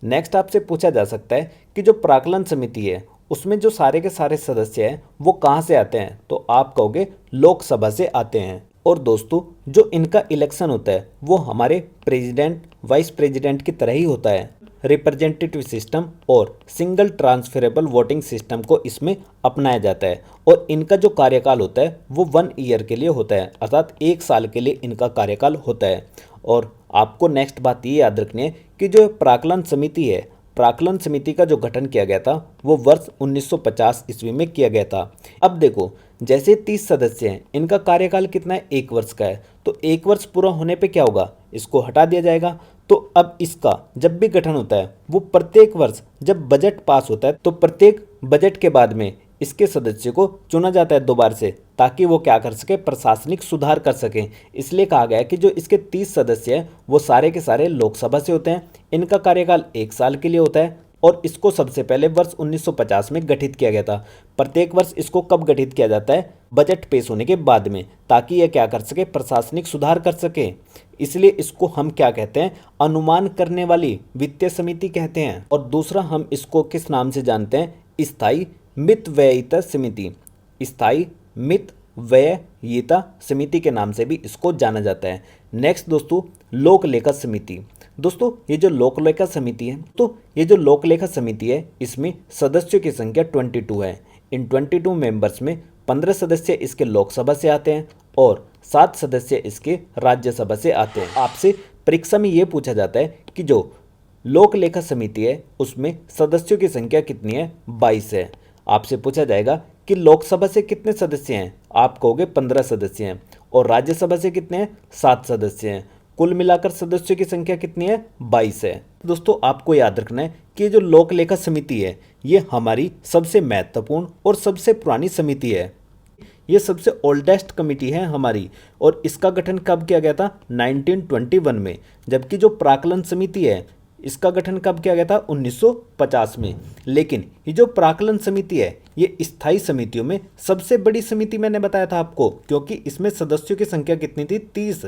नेक्स्ट आपसे पूछा जा सकता है कि जो प्राक्कलन समिति है उसमें जो सारे के सारे सदस्य हैं वो कहाँ से आते हैं, तो आप कहोगे लोकसभा से आते हैं। और दोस्तों जो इनका इलेक्शन होता है वो हमारे प्रेसिडेंट वाइस प्रेसिडेंट की तरह ही होता है। रिप्रेजेंटेटिव सिस्टम और सिंगल ट्रांसफरेबल वोटिंग सिस्टम को इसमें अपनाया जाता है। और इनका जो कार्यकाल होता है वो 1 ईयर के लिए होता है, अर्थात 1 साल के लिए इनका कार्यकाल होता है। और आपको नेक्स्ट बात ये याद रखनी है कि जो प्राक्कलन समिति है, प्राक्कलन समिति का जो गठन किया गया था वो वर्ष 1950 ईस्वी में किया गया था। अब देखो जैसे 30 सदस्य हैं, इनका कार्यकाल कितना है, 1 वर्ष का है। तो 1 वर्ष पूरा होने पे क्या होगा, इसको हटा दिया जाएगा। तो अब इसका जब भी गठन होता है वो प्रत्येक वर्ष जब बजट पास होता है तो प्रत्येक बजट के बाद में इसके सदस्य को चुना जाता है दोबारा से, ताकि वो क्या कर सके, प्रशासनिक सुधार कर सकें। इसलिए कहा गया है कि जो इसके 30 सदस्य हैं वो सारे के सारे लोकसभा से होते हैं। इनका कार्यकाल 1 साल के लिए होता है और इसको सबसे पहले वर्ष 1950 में गठित किया गया था। प्रत्येक वर्ष इसको कब गठित किया जाता है, बजट पेश होने के बाद में, ताकि यह क्या कर सके, प्रशासनिक सुधार कर सके। इसलिए इसको हम क्या कहते हैं, अनुमान करने वाली वित्तीय समिति कहते हैं। और दूसरा हम इसको किस नाम से जानते हैं, स्थायी मितव्ययिता समिति। स्थायी मितव्ययिता समिति के नाम से भी इसको जाना जाता है। नेक्स्ट दोस्तों लोक लेखा समिति। दोस्तों ये जो लोक लेखा समिति है, तो ये जो लोक लेखा समिति है इसमें सदस्यों की संख्या 22 है। इन 22 मेंबर्स में 15 सदस्य इसके लोकसभा से आते हैं और 7 सदस्य इसके राज्यसभा से आते हैं। आपसे परीक्षा में ये पूछा जाता है कि जो लोक लेखा समिति है उसमें सदस्यों की संख्या कितनी है, 22 है। आपसे पूछा जाएगा कि लोकसभा से कितने सदस्य हैं, आप कहोगे 15 सदस्य हैं। और राज्यसभा से कितने हैं, 7 सदस्य हैं। कुल मिलाकर सदस्यों की संख्या कितनी है, 22 है। दोस्तों आपको याद रखना है कि जो लोक लेखा समिति है ये हमारी सबसे महत्वपूर्ण और सबसे पुरानी समिति है। ये सबसे ओल्डेस्ट कमिटी है हमारी और इसका गठन कब किया गया था, 1921 में। जबकि जो प्राक्कलन समिति है इसका गठन कब किया गया था, 1950 में। लेकिन ये जो प्राक्कलन समिति है ये स्थायी समितियों में सबसे बड़ी समिति मैंने बताया था आपको, क्योंकि इसमें सदस्यों की संख्या कितनी थी, 30।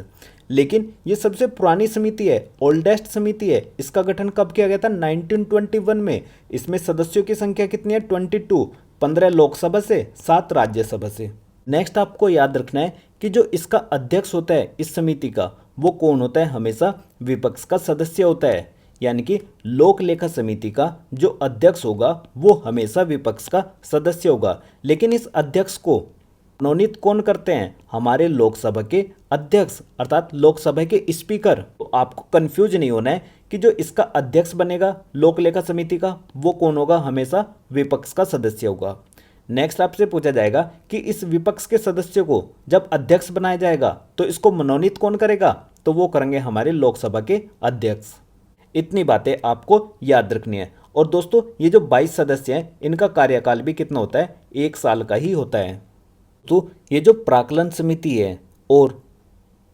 लेकिन ये सबसे पुरानी समिति है, ओल्डेस्ट समिति है। इसका गठन कब किया गया था, 1921 में। इसमें सदस्यों की संख्या कितनी है, 22, 15 लोकसभा से, 7 राज्यसभा से। नेक्स्ट आपको याद रखना है कि जो इसका अध्यक्ष होता है इस समिति का, वो कौन होता है, हमेशा विपक्ष का सदस्य होता है। यानी कि लोक लेखा समिति का जो अध्यक्ष होगा वो हमेशा विपक्ष का सदस्य होगा। लेकिन इस अध्यक्ष को मनोनीत कौन करते हैं, हमारे लोकसभा के अध्यक्ष अर्थात लोकसभा के स्पीकर। तो आपको कंफ्यूज नहीं होना है कि जो इसका अध्यक्ष बनेगा लोक लेखा समिति का वो कौन होगा, हमेशा विपक्ष का सदस्य होगा। नेक्स्ट आपसे पूछा जाएगा कि इस विपक्ष के सदस्य को जब अध्यक्ष बनाया जाएगा तो इसको मनोनीत कौन करेगा, तो वो करेंगे हमारे लोकसभा के अध्यक्ष। इतनी बातें आपको याद रखनी है। और दोस्तों ये जो 22 सदस्य हैं इनका कार्यकाल भी कितना होता है, 1 साल का ही होता है। तो ये जो प्राक्कलन समिति है और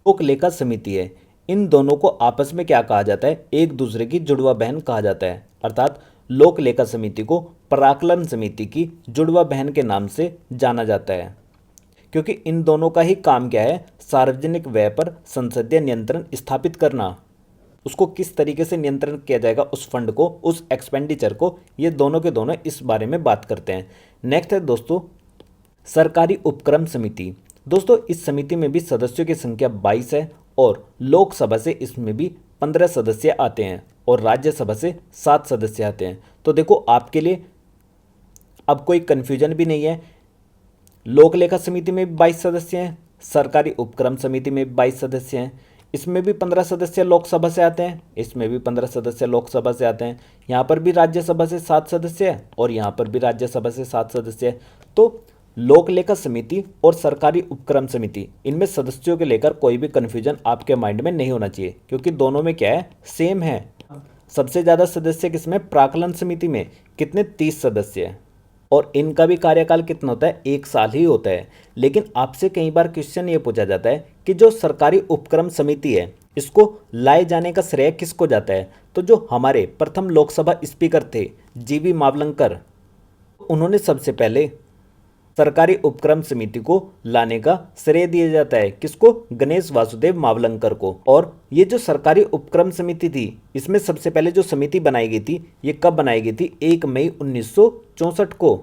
लोक लेखा समिति है, इन दोनों को आपस में क्या कहा जाता है, एक दूसरे की जुड़वा बहन कहा जाता है। अर्थात लोक लेखा समिति को प्राक्कलन समिति की जुड़वा बहन के नाम से जाना जाता है, क्योंकि इन दोनों का ही काम क्या है, सार्वजनिक व्यय पर संसदीय नियंत्रण स्थापित करना। उसको किस तरीके से नियंत्रण किया जाएगा, उस फंड को, उस एक्सपेंडिचर को, ये दोनों के दोनों इस बारे में बात करते हैं। नेक्स्ट है दोस्तों सरकारी उपक्रम समिति। दोस्तों इस समिति में भी सदस्यों की संख्या 22 है और लोकसभा से इसमें भी 15 सदस्य आते हैं और राज्यसभा से 7 सदस्य आते हैं। तो देखो आपके लिए अब कोई कन्फ्यूजन भी नहीं है, लोक लेखा समिति में 22 सदस्य हैं, सरकारी उपक्रम समिति में 22 सदस्य हैं, इसमें भी 15 सदस्य लोकसभा से आते हैं, इसमें भी 15 सदस्य लोकसभा से आते हैं, यहाँ पर भी राज्यसभा से 7 सदस्य है और यहाँ पर भी राज्यसभा से 7 सदस्य है। तो लोक लेखा समिति और सरकारी उपक्रम समिति, इनमें सदस्यों के लेकर कोई भी कन्फ्यूजन आपके माइंड में नहीं होना चाहिए, क्योंकि दोनों में क्या है, सेम है। सबसे ज़्यादा सदस्य किसमें, प्राक्कलन समिति में, कितने, 30 सदस्य हैं और इनका भी कार्यकाल कितना होता है, 1 साल ही होता है। लेकिन आपसे कई बार क्वेश्चन ये पूछा जाता है कि जो सरकारी उपक्रम समिति है इसको लाए जाने का श्रेय किसको जाता है, तो जो हमारे प्रथम लोकसभा स्पीकर थे जीवी मावलंकर, उन्होंने सबसे पहले सरकारी उपक्रम समिति को लाने का श्रेय दिया जाता है। किसको? गणेश वासुदेव मावलंकर को। और ये जो सरकारी उपक्रम समिति थी, इसमें सबसे पहले जो समिति बनाई गई थी, ये कब बनाई गई थी? 1 मई 1964 को।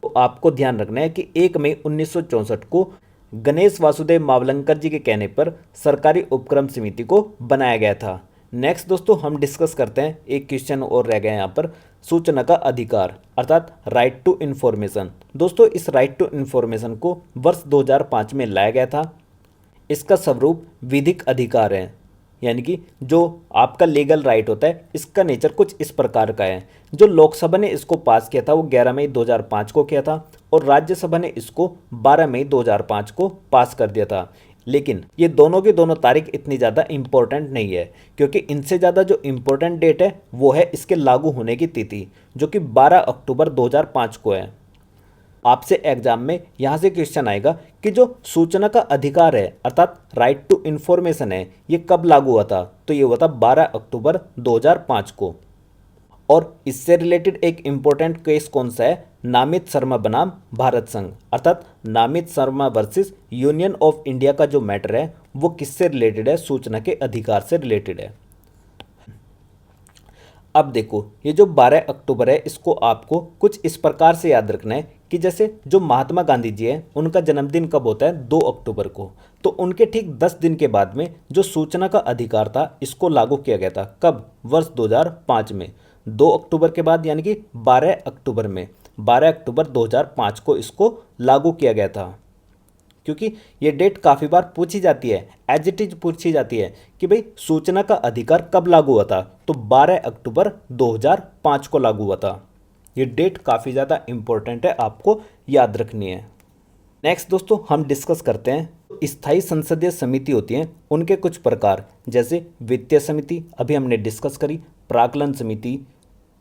तो आपको ध्यान रखना है कि 1 मई 1964 को गणेश वासुदेव मावलंकर जी के कहने पर सरकारी उपक्रम समिति को बनाया गया था। नेक्स्ट दोस्तों हम डिस्कस करते हैं, एक क्वेश्चन और रह गया यहाँ पर, सूचना का अधिकार अर्थात राइट टू इन्फॉर्मेशन। दोस्तों इस राइट टू इन्फॉर्मेशन को वर्ष 2005 में लाया गया था। इसका स्वरूप विधिक अधिकार है, यानी कि जो आपका लीगल राइट होता है, इसका नेचर कुछ इस प्रकार का है। जो लोकसभा ने इसको पास किया था वो 11 मई 2005 को किया था और राज्यसभा ने इसको 12 मई 2005 को पास कर दिया था। लेकिन ये दोनों की दोनों तारीख इतनी ज़्यादा इम्पोर्टेंट नहीं है, क्योंकि इनसे ज़्यादा जो इम्पोर्टेंट डेट है वो है इसके लागू होने की तिथि, जो कि 12 अक्टूबर 2005 को है। आपसे एग्जाम में यहाँ से क्वेश्चन आएगा कि जो सूचना का अधिकार है अर्थात राइट टू इन्फॉर्मेशन है, ये कब लागू हुआ था? तो ये हुआ था 12 अक्टूबर 2005 को। और इससे रिलेटेड एक इम्पोर्टेंट केस कौन सा है? नामित शर्मा बनाम भारत संघ अर्थात नामित Sharma versus union of India का जो मैटर है वो किससे रिलेटेड है? सूचना के अधिकार से रिलेटेड है। अब देखो ये जो 12 अक्टूबर है, इसको आपको कुछ इस प्रकार से याद रखना है कि जैसे जो महात्मा गांधी जी हैं उनका जन्मदिन कब होता है? 2 अक्टूबर को। तो उनके ठीक 10 दिन के बाद में जो सूचना का अधिकार था इसको लागू किया गया था। कब? वर्ष 2005 में। 2 अक्टूबर के बाद यानी कि 12 अक्टूबर में, 12 अक्टूबर 2005 को इसको लागू किया गया था। क्योंकि ये डेट काफ़ी बार पूछी जाती है, एज इट इज पूछी जाती है कि भाई सूचना का अधिकार कब लागू हुआ था? तो 12 अक्टूबर 2005 को लागू हुआ था। ये डेट काफ़ी ज़्यादा इंपॉर्टेंट है, आपको याद रखनी है। नेक्स्ट दोस्तों हम डिस्कस करते हैं स्थायी संसदीय समिति होती हैं उनके कुछ प्रकार, जैसे वित्तीय समिति अभी हमने डिस्कस करी, प्राक्कलन समिति,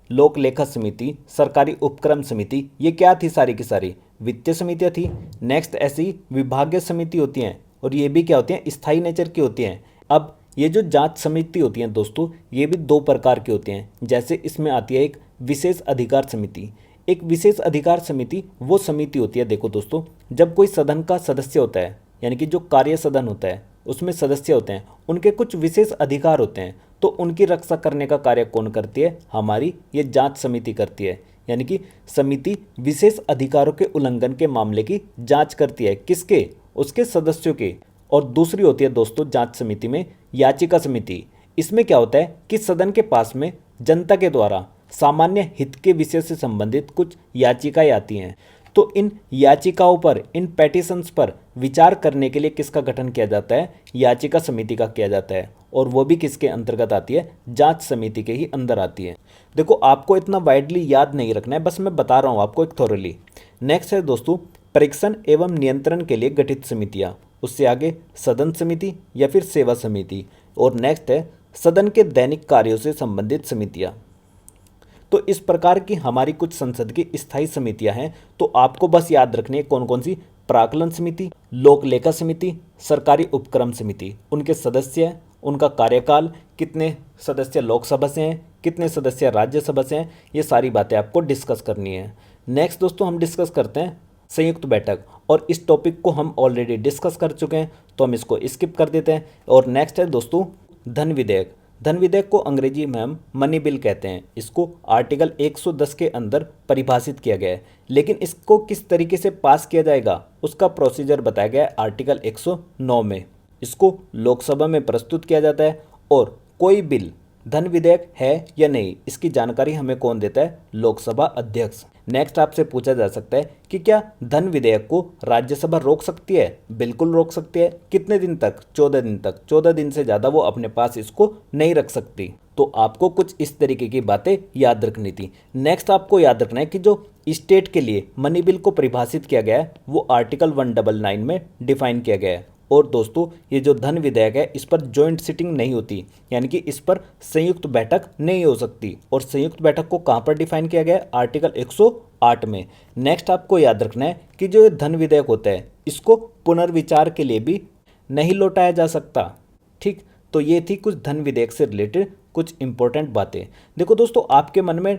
लोक लेखा समिति, सरकारी उपक्रम समिति, ये क्या थी? सारी की सारी वित्तीय समितियाँ थी। नेक्स्ट ऐसी विभागीय समिति होती हैं और ये भी क्या होती हैं? स्थायी नेचर की होती हैं। अब ये जो जांच समिति होती हैं दोस्तों, ये भी 2 प्रकार की होती हैं। जैसे इसमें आती है एक विशेष अधिकार समिति। एक विशेष अधिकार समिति वो समिति होती है, देखो दोस्तों, जब कोई सदन का सदस्य होता है, यानी कि जो कार्य सदन होता है उसमें सदस्य होते हैं, उनके कुछ विशेष अधिकार होते हैं, तो उनकी रक्षा करने का कार्य कौन करती है? हमारी ये जांच समिति करती है। यानी कि समिति विशेष अधिकारों के उल्लंघन के मामले की जांच करती है। किसके? उसके सदस्यों के। और दूसरी होती है दोस्तों जांच समिति में याचिका समिति। इसमें क्या होता है कि सदन के पास में जनता के द्वारा सामान्य हित के विषय से संबंधित कुछ याचिकाएं आती हैं, तो इन याचिकाओं पर, इन पेटिशंस पर विचार करने के लिए किसका गठन किया जाता है? याचिका समिति का किया जाता है। और वो भी किसके अंतर्गत आती है? जांच समिति के ही अंदर आती है। देखो आपको इतना वाइडली याद नहीं रखना है, बस मैं बता रहा हूँ आपको एक थोरली। नेक्स्ट है दोस्तों परीक्षण एवं नियंत्रण के लिए गठित समितियाँ, उससे आगे सदन समिति या फिर सेवा समिति, और नेक्स्ट है सदन के दैनिक कार्यों से संबंधित समितियाँ। तो इस प्रकार की हमारी कुछ संसद की स्थायी समितियां हैं। तो आपको बस याद रखनी है कौन कौन सी? प्राक्कलन समिति, लोक लेखा समिति, सरकारी उपक्रम समिति, उनके सदस्य हैं, उनका कार्यकाल, कितने सदस्य लोकसभा से हैं, कितने सदस्य राज्यसभा से हैं, ये सारी बातें आपको डिस्कस करनी है। नेक्स्ट दोस्तों हम डिस्कस करते हैं संयुक्त बैठक, और इस टॉपिक को हम ऑलरेडी डिस्कस कर चुके हैं तो हम इसको स्किप कर देते हैं। और नेक्स्ट है दोस्तों धन विधेयक। धन विधेयक को अंग्रेजी में हम मनी बिल कहते हैं। इसको आर्टिकल 110 के अंदर परिभाषित किया गया है, लेकिन इसको किस तरीके से पास किया जाएगा उसका प्रोसीजर बताया गया है आर्टिकल 109 में। इसको लोकसभा में प्रस्तुत किया जाता है और कोई बिल धन विधेयक है या नहीं इसकी जानकारी हमें कौन देता है? लोकसभा अध्यक्ष। नेक्स्ट आपसे पूछा जा सकता है कि क्या धन विधेयक को राज्यसभा रोक सकती है? बिल्कुल रोक सकती है। कितने दिन तक? 14 दिन तक। 14 दिन से ज़्यादा वो अपने पास इसको नहीं रख सकती। तो आपको कुछ इस तरीके की बातें याद रखनी थी। नेक्स्ट आपको याद रखना है कि जो स्टेट के लिए मनी बिल को परिभाषित किया गया है वो आर्टिकल 199 में डिफाइन किया गया है। और दोस्तों ये जो धन विधेयक है इस पर जॉइंट सिटिंग नहीं होती, यानी कि इस पर संयुक्त बैठक नहीं हो सकती। और संयुक्त बैठक को कहाँ पर डिफाइन किया गया है? आर्टिकल 108 में। नेक्स्ट आपको याद रखना है कि जो ये धन विधेयक होता है इसको पुनर्विचार के लिए भी नहीं लौटाया जा सकता। ठीक, तो ये थी कुछ धन विधेयक से रिलेटेड कुछ इंपॉर्टेंट बातें। देखो दोस्तों आपके मन में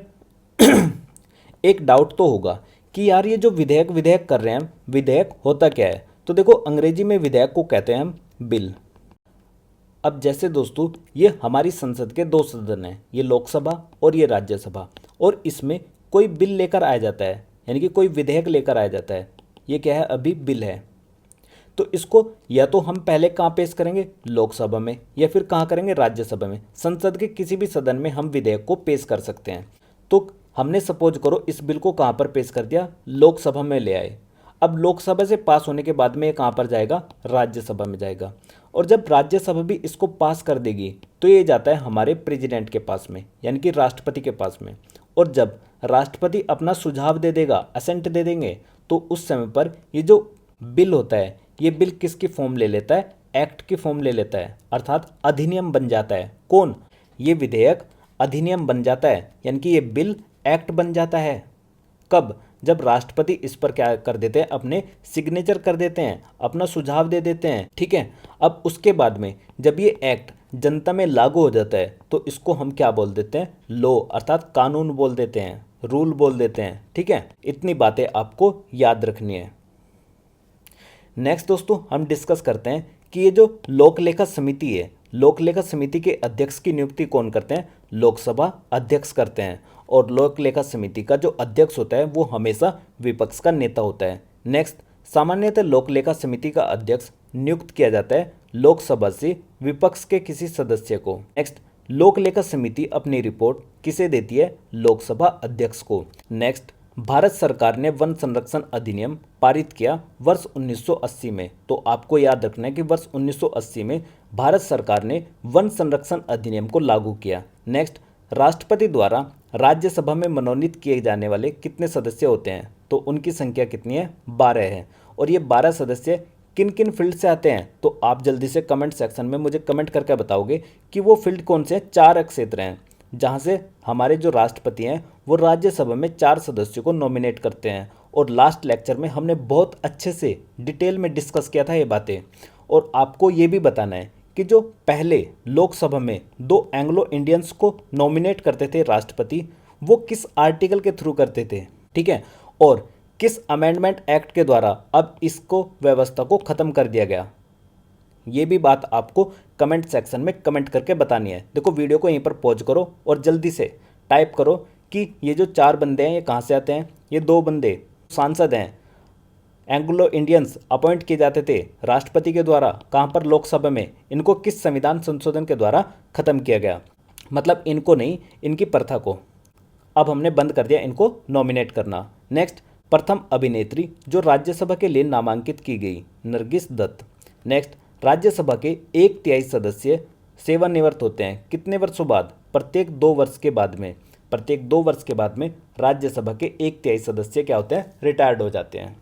एक डाउट तो होगा कि यार ये जो विधेयक विधेयक कर रहे हैं, विधेयक होता क्या है। तो देखो अंग्रेजी में विधेयक को कहते हैं हम बिल। अब जैसे दोस्तों ये हमारी संसद के दो सदन हैं, ये लोकसभा और ये राज्यसभा, और इसमें कोई बिल लेकर आया जाता है, यानी कि कोई विधेयक लेकर आया जाता है, ये क्या है, अभी बिल है। तो इसको या तो हम पहले कहाँ पेश करेंगे, लोकसभा में, या फिर कहाँ करेंगे, राज्यसभा में। संसद के किसी भी सदन में हम विधेयक को पेश कर सकते हैं। तो हमने सपोज करो इस बिल को कहाँ पर पेश कर दिया, लोकसभा में ले आए। अब लोकसभा से पास होने के बाद में ये कहाँ पर जाएगा, राज्यसभा में जाएगा। और जब राज्यसभा भी इसको पास कर देगी तो ये जाता है हमारे प्रेसिडेंट के पास में, यानी कि राष्ट्रपति के पास में। और जब राष्ट्रपति अपना सुझाव दे देगा, असेंट दे देंगे, तो उस समय पर ये जो बिल होता है, ये बिल किसकी फॉर्म ले लेता है, एक्ट की फॉर्म ले लेता है, अर्थात अधिनियम बन जाता है। कौन, ये विधेयक अधिनियम बन जाता है, यानी कि ये बिल एक्ट बन जाता है। कब, जब राष्ट्रपति इस पर क्या कर देते हैं, अपने सिग्नेचर कर देते हैं, अपना सुझाव दे देते हैं, ठीक है। अब उसके बाद में जब ये एक्ट जनता में लागू हो जाता है तो इसको हम क्या बोल देते हैं, लॉ, अर्थात कानून बोल देते हैं, रूल बोल देते हैं, ठीक है। इतनी बातें आपको याद रखनी है। नेक्स्ट दोस्तों हम डिस्कस करते हैं कि ये जो लोक लेखा समिति है, लोक लेखा समिति के अध्यक्ष की नियुक्ति कौन करते हैं, लोकसभा अध्यक्ष करते हैं। और लोक लेखा समिति का जो अध्यक्ष होता है वो हमेशा विपक्ष का नेता होता है। नेक्स्ट, सामान्यतः लोक लेखा समिति का अध्यक्ष नियुक्त किया जाता है लोकसभा से विपक्ष के किसी सदस्य को। नेक्स्ट, लोक लेखा समिति अपनी रिपोर्ट किसे देती है, लोकसभा अध्यक्ष को। नेक्स्ट, भारत सरकार ने वन संरक्षण अधिनियम पारित किया वर्ष 1980 में। तो आपको याद रखना है कि वर्ष 1980 में भारत सरकार ने वन संरक्षण अधिनियम को लागू किया। नेक्स्ट, राष्ट्रपति द्वारा राज्यसभा में मनोनीत किए जाने वाले कितने सदस्य होते हैं, तो उनकी संख्या कितनी है, 12 है। और ये 12 सदस्य किन किन फील्ड से आते हैं, तो आप जल्दी से कमेंट सेक्शन में मुझे कमेंट करके बताओगे कि वो फील्ड कौन से हैं। 4 क्षेत्र हैं जहाँ से हमारे जो राष्ट्रपति हैं वो राज्यसभा में 4 सदस्यों को नॉमिनेट करते हैं। और लास्ट लेक्चर में हमने बहुत अच्छे से डिटेल में डिस्कस किया था ये बातें। और आपको ये भी बताना है कि जो पहले लोकसभा में 2 एंग्लो इंडियंस को नॉमिनेट करते थे राष्ट्रपति, वो किस आर्टिकल के थ्रू करते थे, ठीक है, और किस अमेंडमेंट एक्ट के द्वारा अब इसको व्यवस्था को ख़त्म कर दिया गया। ये भी बात आपको कमेंट सेक्शन में कमेंट करके बतानी है। देखो वीडियो को यहीं पर पॉज करो और जल्दी से टाइप करो कि ये जो 4 बंदे हैं ये कहाँ से आते हैं। ये 2 बंदे सांसद हैं, एंग्लो इंडियंस अपॉइंट किए जाते थे राष्ट्रपति के द्वारा, कहाँ पर, लोकसभा में। इनको किस संविधान संशोधन के द्वारा ख़त्म किया गया, मतलब इनको नहीं, इनकी प्रथा को अब हमने बंद कर दिया इनको नॉमिनेट करना। नेक्स्ट, प्रथम अभिनेत्री जो राज्यसभा के लिए नामांकित की गई, नरगिस दत्त। नेक्स्ट, राज्यसभा के 1/3 सदस्य सेवानिवृत्त होते हैं कितने वर्षों बाद, प्रत्येक 2 वर्ष के बाद में। प्रत्येक 2 वर्ष के बाद में राज्यसभा के 1/3 सदस्य क्या होते हैं, रिटायर्ड हो जाते हैं।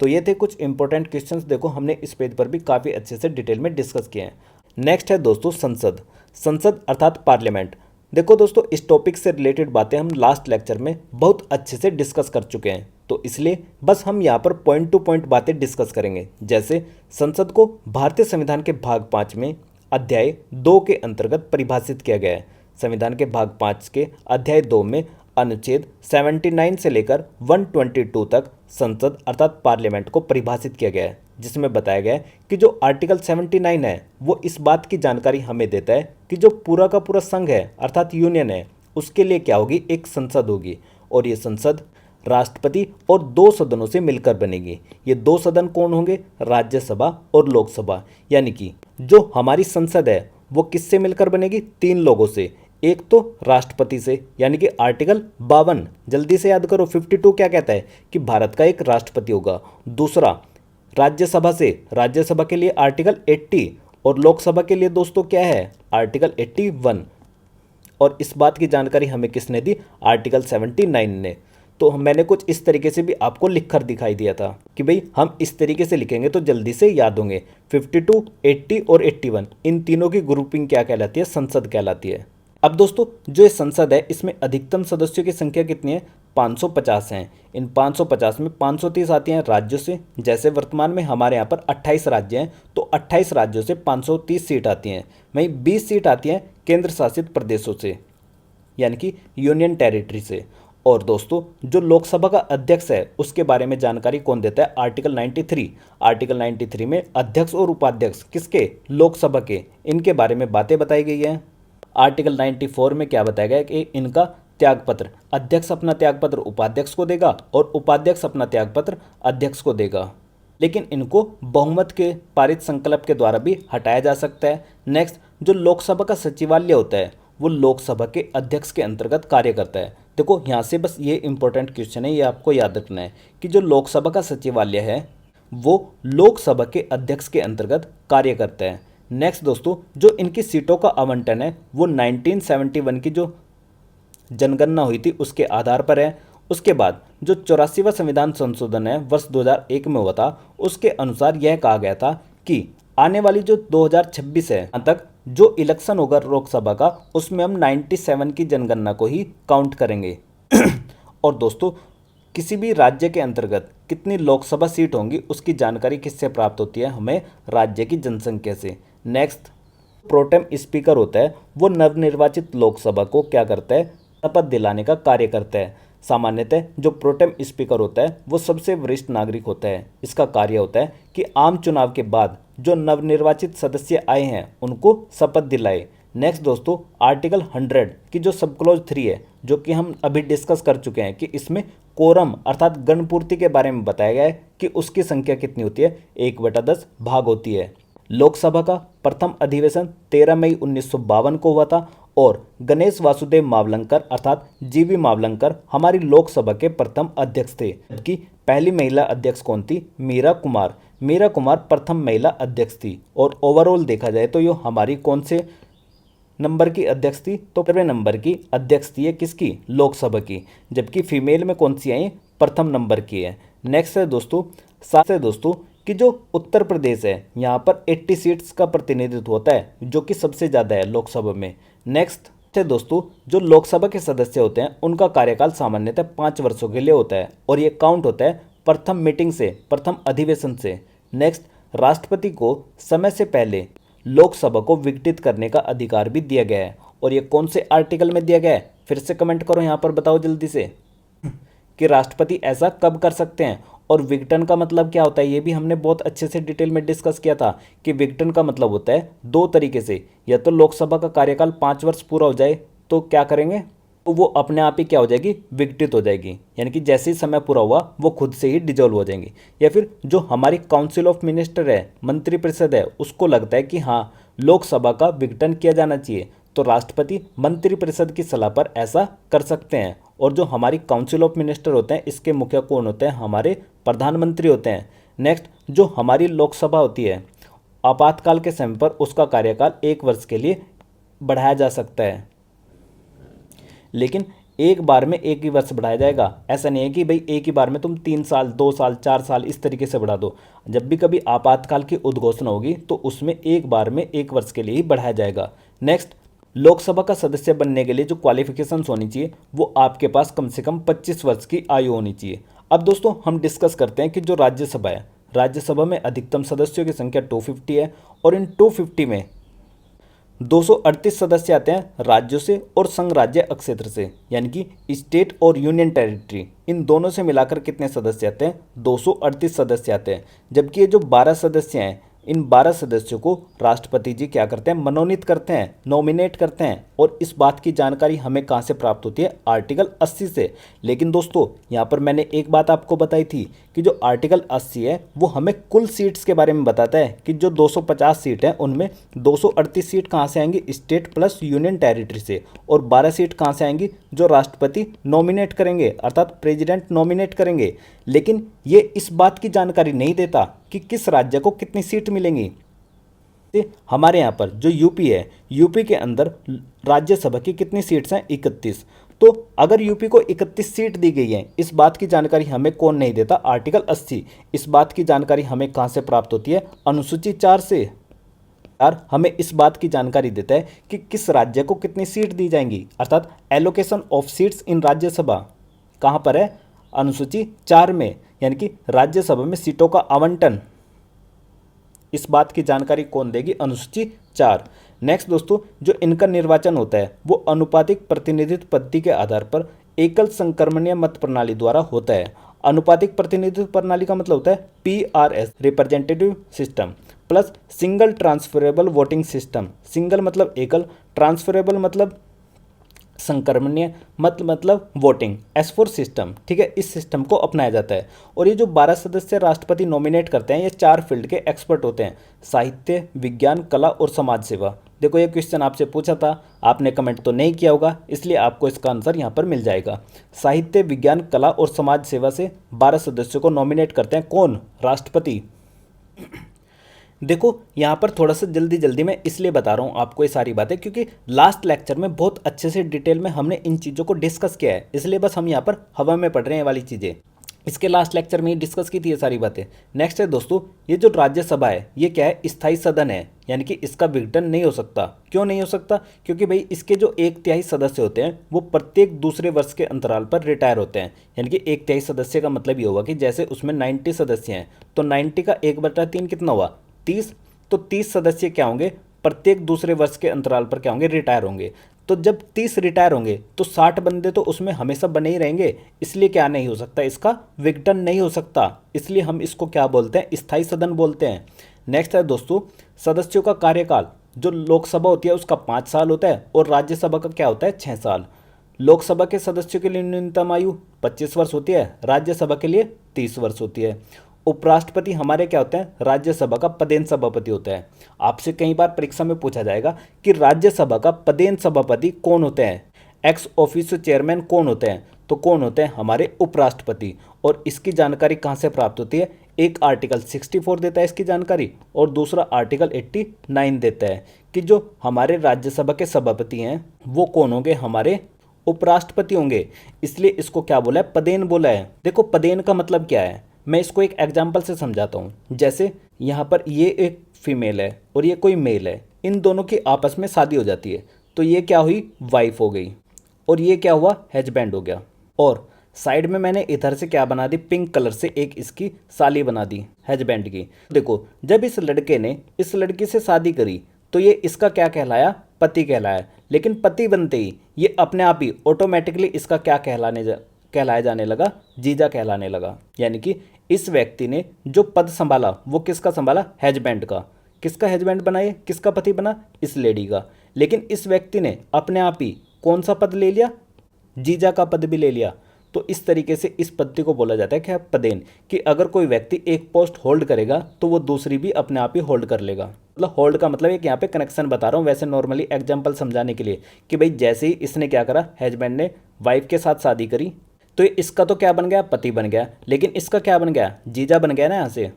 तो ये थे कुछ इंपॉर्टेंट क्वेश्चंस। देखो हमने इस पेज पर भी काफ़ी अच्छे से डिटेल में डिस्कस किए हैं। नेक्स्ट है दोस्तों संसद। संसद अर्थात पार्लियामेंट। देखो दोस्तों इस टॉपिक से रिलेटेड बातें हम लास्ट लेक्चर में बहुत अच्छे से डिस्कस कर चुके हैं, तो इसलिए बस हम यहाँ पर पॉइंट टू पॉइंट बातें डिस्कस करेंगे। जैसे संसद को भारतीय संविधान के भाग 5 में अध्याय 2 के अंतर्गत परिभाषित किया गया है। संविधान के भाग 5 के अध्याय 2 में अनुच्छेद 79 से लेकर 122 तक संसद अर्थात पार्लियामेंट को परिभाषित किया गया है, जिसमें बताया गया है कि जो आर्टिकल 79 है वो इस बात की जानकारी हमें देता है कि जो पूरा का पूरा संघ है अर्थात यूनियन है, उसके लिए क्या होगी, एक संसद होगी। और ये संसद राष्ट्रपति और 2 सदनों से मिलकर बनेगी। ये 2 सदन कौन होंगे, राज्यसभा और लोकसभा। यानी कि जो हमारी संसद है वो किससे मिलकर बनेगी, 3 लोगों से। एक तो राष्ट्रपति से, यानी कि आर्टिकल 52, जल्दी से याद करो, 52 क्या कहता है कि भारत का एक राष्ट्रपति होगा। दूसरा राज्यसभा से, राज्यसभा के लिए आर्टिकल 80 और लोकसभा के लिए दोस्तों क्या है, आर्टिकल 81। और इस बात की जानकारी हमें किसने दी, आर्टिकल 79 ने। तो मैंने कुछ इस तरीके से भी आपको लिखकर दिखाई दिया था कि भाई हम इस तरीके से लिखेंगे तो जल्दी से याद होंगे। 52, 80 और 81 इन तीनों की ग्रुपिंग क्या कहलाती है, संसद कहलाती है। अब दोस्तों जो ये संसद है इसमें अधिकतम सदस्यों की संख्या कितनी है, 550 हैं। इन 550 में 530 आती हैं राज्यों से। जैसे वर्तमान में हमारे यहाँ पर 28 राज्य हैं, तो 28 राज्यों से 530 सीट आती हैं। वहीं 20 सीट आती हैं केंद्र शासित प्रदेशों से, यानी कि यूनियन टेरिटरी से। और दोस्तों जो लोकसभा का अध्यक्ष है उसके बारे में जानकारी कौन देता है? आर्टिकल 93। आर्टिकल 93 में अध्यक्ष और उपाध्यक्ष किसके? लोकसभा के, इनके बारे में बातें बताई गई है। आर्टिकल 94 में क्या बताया गया कि इनका त्यागपत्र, अध्यक्ष अपना त्यागपत्र उपाध्यक्ष को देगा और उपाध्यक्ष अपना त्यागपत्र अध्यक्ष को देगा, लेकिन इनको बहुमत के पारित संकल्प के द्वारा भी हटाया जा सकता है। नेक्स्ट, जो लोकसभा का सचिवालय होता है वो लोकसभा के अध्यक्ष के अंतर्गत कार्य करता है। देखो यहाँ से बस ये इंपॉर्टेंट क्वेश्चन है, ये आपको याद रखना है कि जो लोकसभा का सचिवालय है वो लोकसभा के अध्यक्ष के अंतर्गत कार्य करता है। नेक्स्ट दोस्तों, जो इनकी सीटों का आवंटन है वो 1971 की जो जनगणना हुई थी उसके आधार पर है। उसके बाद जो 84वां संविधान संशोधन है वर्ष 2001 में हुआ था, उसके अनुसार यह कहा गया था कि आने वाली जो 2026 है तक जो इलेक्शन होगा लोकसभा का, उसमें हम 97 की जनगणना को ही काउंट करेंगे। और दोस्तों किसी भी राज्य के अंतर्गत कितनी लोकसभा सीट होंगी उसकी जानकारी किससे प्राप्त होती है? हमें राज्य की जनसंख्या से। नेक्स्ट, प्रोटेम स्पीकर होता है वो नवनिर्वाचित लोकसभा को क्या करता है? शपथ दिलाने का कार्य करता है। सामान्यतः जो प्रोटेम स्पीकर होता है वो सबसे वरिष्ठ नागरिक होता है। इसका कार्य होता है कि आम चुनाव के बाद जो नवनिर्वाचित सदस्य आए हैं उनको शपथ दिलाए। नेक्स्ट दोस्तों, आर्टिकल 100 की जो सब क्लॉज 3 है जो कि हम अभी डिस्कस कर चुके हैं कि इसमें कोरम अर्थात गणपूर्ति के बारे में बताया गया है कि उसकी संख्या कितनी होती है? 1/10 भाग होती है। लोकसभा का प्रथम अधिवेशन 13 मई 1952 को हुआ था और गणेश वासुदेव मावलंकर अर्थात जीवी मावलंकर हमारी लोकसभा के प्रथम अध्यक्ष थे, जबकि पहली महिला अध्यक्ष कौन थी? मीरा कुमार। मीरा कुमार प्रथम महिला अध्यक्ष थी। और ओवरऑल देखा जाए तो ये हमारी कौन से नंबर की अध्यक्ष थी? तो 15वें नंबर की अध्यक्ष थी, किसकी? लोकसभा की। जबकि फीमेल में कौन सी आई? प्रथम नंबर की है। नेक्स्ट है दोस्तों, साथ है दोस्तों कि जो उत्तर प्रदेश है यहाँ पर 80 सीट्स का प्रतिनिधित्व होता है जो कि सबसे ज़्यादा है लोकसभा में। नेक्स्ट है दोस्तों, जो लोकसभा के सदस्य होते हैं उनका कार्यकाल सामान्यतः 5 वर्षों के लिए होता है और ये काउंट होता है प्रथम मीटिंग से, प्रथम अधिवेशन से। नेक्स्ट, राष्ट्रपति को समय से पहले लोकसभा को विघटित करने का अधिकार भी दिया गया है और ये कौन से आर्टिकल में दिया गया है? फिर से कमेंट करो यहाँ पर, बताओ जल्दी से कि राष्ट्रपति ऐसा कब कर सकते हैं और विघटन का मतलब क्या होता है? ये भी हमने बहुत अच्छे से डिटेल में डिस्कस किया था कि विघटन का मतलब होता है 2 तरीके से, या तो लोकसभा का कार्यकाल 5 वर्ष पूरा हो जाए तो क्या करेंगे? तो वो अपने आप ही क्या हो जाएगी? विघटित हो जाएगी, यानी कि जैसे ही समय पूरा हुआ वो खुद से ही डिजोल्व हो जाएंगी। या फिर जो हमारी काउंसिल ऑफ मिनिस्टर है, मंत्रिपरिषद है, उसको लगता है कि हाँ लोकसभा का विघटन किया जाना चाहिए तो राष्ट्रपति मंत्रिपरिषद की सलाह पर ऐसा कर सकते हैं। और जो हमारी काउंसिल ऑफ मिनिस्टर होते हैं इसके मुखिया कौन होते हैं? हमारे प्रधानमंत्री होते हैं। नेक्स्ट, जो हमारी लोकसभा होती है आपातकाल के समय पर उसका कार्यकाल 1 वर्ष के लिए बढ़ाया जा सकता है, लेकिन एक बार में 1 ही वर्ष बढ़ाया जाएगा। ऐसा नहीं है कि भाई एक ही बार में तुम 3 साल 2 साल 4 साल इस तरीके से बढ़ा दो। जब भी कभी आपातकाल की उद्घोषणा होगी तो उसमें एक बार में 1 वर्ष के लिए ही बढ़ाया जाएगा। नेक्स्ट, लोकसभा का सदस्य बनने के लिए जो क्वालिफिकेशंस होनी चाहिए वो आपके पास कम से कम 25 वर्ष की आयु होनी चाहिए। अब दोस्तों हम डिस्कस करते हैं कि जो राज्यसभा है, राज्यसभा में अधिकतम सदस्यों की संख्या 250 है और इन 250 में 238 सदस्य आते हैं राज्यों से और संघ राज्य अक्षेत्र से, यानी कि स्टेट और यूनियन टेरिटरी, इन दोनों से मिलाकर कितने सदस्य आते हैं? 238 सदस्य आते हैं। जबकि ये जो 12 सदस्य हैं, इन 12 सदस्यों को राष्ट्रपति जी क्या करते हैं? मनोनीत करते हैं, नॉमिनेट करते हैं। और इस बात की जानकारी हमें कहाँ से प्राप्त होती है? आर्टिकल 80 से। लेकिन दोस्तों यहाँ पर मैंने एक बात आपको बताई थी कि जो आर्टिकल 80 है वो हमें कुल सीट्स के बारे में बताता है कि जो 250 सीट हैं उनमें 238 सीट कहाँ से आएंगी? स्टेट प्लस यूनियन टेरिटरी से। और 12 सीट कहाँ से आएंगी? जो राष्ट्रपति नॉमिनेट करेंगे अर्थात प्रेसिडेंट नॉमिनेट करेंगे। लेकिन ये इस बात की जानकारी नहीं देता कि किस राज्य को कितनी सीट मिलेंगी। हमारे यहाँ पर जो यूपी है, यूपी के अंदर राज्यसभा की कितनी सीट्स हैं? 31। तो अगर यूपी को 31 सीट दी गई है, इस बात की जानकारी हमें कौन नहीं देता? आर्टिकल 80। इस बात की जानकारी हमें कहाँ से प्राप्त होती है? अनुसूची 4 से। और हमें इस बात की जानकारी देता है कि किस राज्य को कितनी सीट दी जाएंगी, अर्थात allocation of seats in Rajya Sabha कहाँ पर है? अनुसूची 4 में, यानी कि राज्यसभा में सीटों का आवंटन। इस बात की जानकारी कौन देगी? अनुसूची 4। नेक्स्ट दोस्तों, जो इनका निर्वाचन होता है वो अनुपातिक प्रतिनिधित्व पद्धति के आधार पर एकल संक्रमणीय मत प्रणाली द्वारा होता है। अनुपातिक प्रतिनिधित्व प्रणाली का मतलब होता है PRS representative system plus single transferable voting system. Single मतलब एकल, ट्रांसफरेबल मतलब संक्रमणीय, मत मतलब वोटिंग, S4 सिस्टम। ठीक है, इस सिस्टम को अपनाया जाता है। और ये जो 12 सदस्य राष्ट्रपति नॉमिनेट करते हैं ये 4 फील्ड के एक्सपर्ट होते हैं, साहित्य, विज्ञान, कला और समाज सेवा। देखो ये क्वेश्चन आपसे पूछा था, आपने कमेंट तो नहीं किया होगा, इसलिए आपको इसका आंसर यहाँ पर मिल जाएगा। साहित्य, विज्ञान, कला और समाज सेवा से 12 सदस्यों को नॉमिनेट करते हैं कौन? राष्ट्रपति। देखो यहाँ पर थोड़ा सा जल्दी जल्दी मैं इसलिए बता रहा हूँ आपको ये सारी बातें, क्योंकि लास्ट लेक्चर में बहुत अच्छे से डिटेल में हमने इन चीज़ों को डिस्कस किया है, इसलिए बस हम यहाँ पर हवा में पढ़ रहे हैं ये वाली चीज़ें। इसके लास्ट लेक्चर में ही डिस्कस की थी ये सारी बातें। नेक्स्ट है दोस्तों, ये जो राज्यसभा है ये क्या है? स्थायी सदन है, यानी कि इसका विघटन नहीं हो सकता। क्यों नहीं हो सकता? क्योंकि भाई इसके जो 1/3 सदस्य होते हैं वो प्रत्येक दूसरे वर्ष के अंतराल पर रिटायर होते हैं। यानी कि 1/3 सदस्य का मतलब ये होगा कि जैसे उसमें 90 सदस्य हैं तो 90 का 1/3 कितना हुआ? 30। तो 30 सदस्य क्या होंगे? प्रत्येक दूसरे वर्ष के अंतराल पर क्या होंगे? रिटायर होंगे। तो जब 30 रिटायर होंगे तो 60 बंदे तो उसमें हमेशा बने ही रहेंगे, इसलिए क्या नहीं हो सकता? इसका विघटन नहीं हो सकता। इसलिए हम इसको क्या बोलते हैं? स्थायी सदन बोलते हैं। नेक्स्ट है दोस्तों, सदस्यों का कार्यकाल। जो लोकसभा होती है उसका 5 साल होता है और राज्यसभा का क्या होता है? 6 साल। लोकसभा के सदस्यों के लिए न्यूनतम आयु 25 वर्ष होती है, राज्यसभा के लिए 30 वर्ष होती है। उपराष्ट्रपति हमारे क्या होते हैं? राज्यसभा का पदेन सभापति होता है। आपसे कई बार परीक्षा में पूछा जाएगा कि राज्यसभा का पदेन सभापति कौन होते हैं, एक्स ऑफिशियो चेयरमैन कौन होते हैं? तो कौन होते हैं? हमारे उपराष्ट्रपति। और इसकी जानकारी कहाँ से प्राप्त होती है? एक आर्टिकल 64 देता है इसकी जानकारी और दूसरा आर्टिकल 89 देता है कि जो हमारे राज्यसभा के सभापति हैं वो कौन होंगे? हमारे उपराष्ट्रपति होंगे। इसलिए इसको क्या बोला है? पदेन बोला है। देखो पदेन का मतलब क्या है, मैं इसको एक एग्जाम्पल से समझाता हूँ। जैसे यहाँ पर ये एक फीमेल है और ये कोई मेल है, इन दोनों की आपस में शादी हो जाती है तो ये क्या हुई? वाइफ हो गई। और ये क्या हुआ? हस्बैंड हो गया। और साइड में मैंने इधर से क्या बना दी? पिंक कलर से एक इसकी साली बना दी हस्बैंड की। देखो जब इस लड़के ने इस लड़की से शादी करी तो ये इसका क्या कहलाया? पति कहलाया। लेकिन पति बनते ही ये अपने आप ही ऑटोमेटिकली इसका क्या कहलाया जाने लगा? जीजा कहलाने लगा। यानी कि इस व्यक्ति ने जो पद संभाला वो किसका संभाला? हस्बैंड का। किसका हस्बैंड बना? ये किसका पति बना? इस लेडी का। लेकिन इस व्यक्ति ने अपने आप ही कौन सा पद ले लिया? जीजा का पद भी ले लिया। तो इस तरीके से इस पद्धति को बोला जाता है कि पदेन, कि अगर कोई व्यक्ति एक पोस्ट होल्ड करेगा तो वो दूसरी भी अपने आप ही होल्ड कर लेगा। मतलब होल्ड का मतलब एक यहाँ पे कनेक्शन बता रहा हूँ, वैसे नॉर्मली एग्जांपल समझाने के लिए कि भाई जैसे ही इसने क्या करा, हस्बैंड ने वाइफ के साथ शादी करी तो इसका तो क्या बन गया? पति बन गया। लेकिन इसका क्या बन गया? जीजा बन गया ना यहाँ से।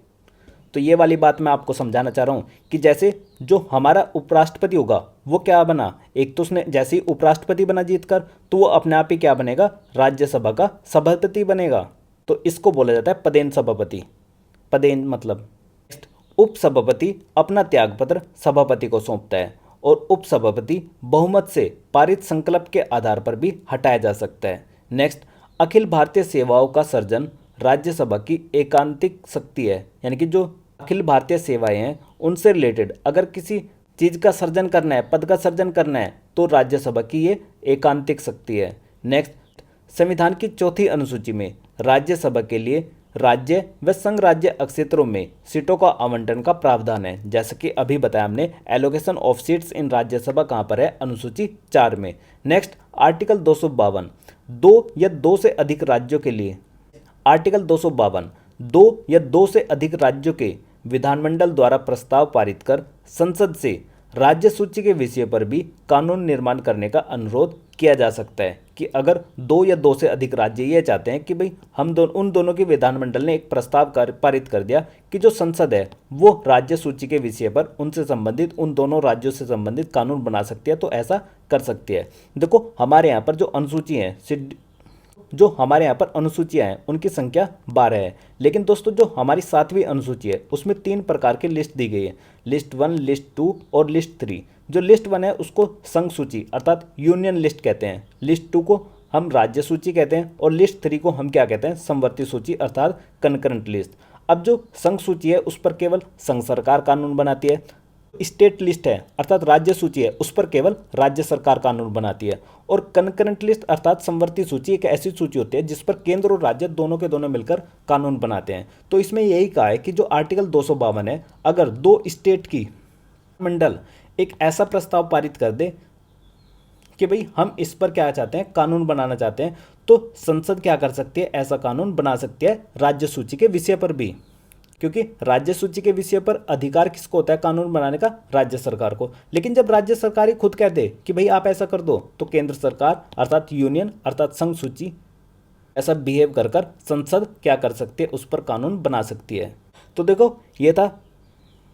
तो ये वाली बात मैं आपको समझाना चाह रहा हूँ कि जैसे जो हमारा उपराष्ट्रपति होगा वो क्या बना? एक तो उसने जैसे ही उपराष्ट्रपति बना जीतकर तो वो अपने आप ही क्या बनेगा? राज्यसभा का सभापति बनेगा। तो इसको बोला जाता है पदेन सभापति। पदेन मतलब उपसभापति अपना त्यागपत्र सभापति को सौंपता है और उपसभापति बहुमत से पारित संकल्प के आधार पर भी हटाया जा सकता है। नेक्स्ट, अखिल भारतीय सेवाओं का सर्जन राज्यसभा की एकांतिक शक्ति है। यानी कि जो अखिल भारतीय सेवाएं हैं उनसे रिलेटेड अगर किसी चीज़ का सर्जन करना है, पद का सर्जन करना है तो राज्यसभा की ये एकांतिक शक्ति है। नेक्स्ट, संविधान की 4थी अनुसूची में राज्यसभा के लिए राज्य व संघ राज्य क्षेत्रों में सीटों का आवंटन का प्रावधान है। जैसे कि अभी बताया हमने, allocation of seats in Rajya Sabha कहाँ पर है? अनुसूची 4 में। नेक्स्ट, आर्टिकल 252 दो या दो से अधिक राज्यों के लिए। आर्टिकल 252 दो या दो से अधिक राज्यों के विधानमंडल द्वारा प्रस्ताव पारित कर संसद से राज्य सूची के विषय पर भी कानून निर्माण करने का अनुरोध किया जा सकता है। कि अगर दो या दो से अधिक राज्य ये चाहते हैं कि भाई हम उन दोनों के विधानमंडल ने एक प्रस्ताव पारित कर दिया कि जो संसद है वो राज्य सूची के विषय पर उनसे संबंधित, उन दोनों राज्यों से संबंधित कानून बना सकती है, तो ऐसा कर सकती है। देखो हमारे यहाँ पर जो अनुसूची है, जो हमारे यहाँ पर अनुसूचियाँ हैं उनकी संख्या 12 है। लेकिन दोस्तों जो हमारी 7वीं अनुसूची है उसमें 3 प्रकार की लिस्ट दी गई है, लिस्ट 1, लिस्ट 2 और लिस्ट 3। जो लिस्ट 1 है उसको संघ सूची अर्थात यूनियन लिस्ट कहते हैं, लिस्ट 2 को हम राज्य सूची कहते हैं और लिस्ट 3 को हम क्या कहते हैं? समवर्ती सूची अर्थात कंकरेंट लिस्ट। अब जो संघ सूची है उस पर केवल संघ सरकार कानून बनाती है। स्टेट लिस्ट है अर्थात राज्य सूची है, उस पर केवल राज्य सरकार कानून बनाती है। और कंकरेंट लिस्ट अर्थात समवर्ती सूची एक ऐसी सूची होती है जिस पर केंद्र और राज्य दोनों के दोनों मिलकर कानून बनाते हैं। तो इसमें यही कहा है कि जो आर्टिकल 252 है, अगर दो स्टेट की मंडल एक ऐसा प्रस्ताव पारित कर दे कि भाई हम इस पर क्या चाहते हैं, कानून बनाना चाहते हैं, तो संसद क्या कर सकती है, ऐसा कानून बना सकती है राज्य सूची के विषय पर भी। क्योंकि राज्य सूची के विषय पर अधिकार किसको होता है कानून बनाने का, राज्य सरकार को। लेकिन जब राज्य सरकार ही खुद कह दे कि भाई आप ऐसा कर दो, तो केंद्र सरकार अर्थात यूनियन अर्थात संघ सूची ऐसा बिहेव कर कर संसद क्या कर सकती है, उस पर कानून बना सकती है। तो देखो ये था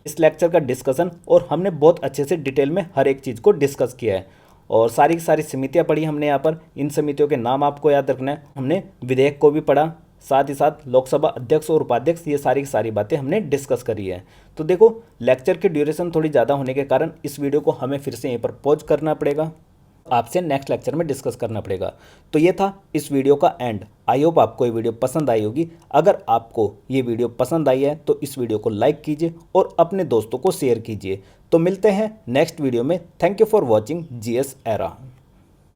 इस लेक्चर का डिस्कशन, और हमने बहुत अच्छे से डिटेल में हर एक चीज़ को डिस्कस किया है। और सारी की सारी समितियाँ पढ़ी हमने यहाँ पर, इन समितियों के नाम आपको याद रखना है। हमने विधेयक को भी पढ़ा, साथ ही साथ लोकसभा अध्यक्ष और उपाध्यक्ष, ये सारी की सारी बातें हमने डिस्कस करी है। तो देखो लेक्चर की ड्यूरेशन थोड़ी ज़्यादा होने के कारण इस वीडियो को हमें फिर से यहीं पर पॉज करना पड़ेगा, आपसे नेक्स्ट लेक्चर में डिस्कस करना पड़ेगा। तो ये था इस वीडियो का एंड। आई होप आपको ये वीडियो पसंद आई होगी। अगर आपको ये वीडियो पसंद आई है तो इस वीडियो को लाइक कीजिए और अपने दोस्तों को शेयर कीजिए। तो मिलते हैं नेक्स्ट वीडियो में। Thank you for watching GS era.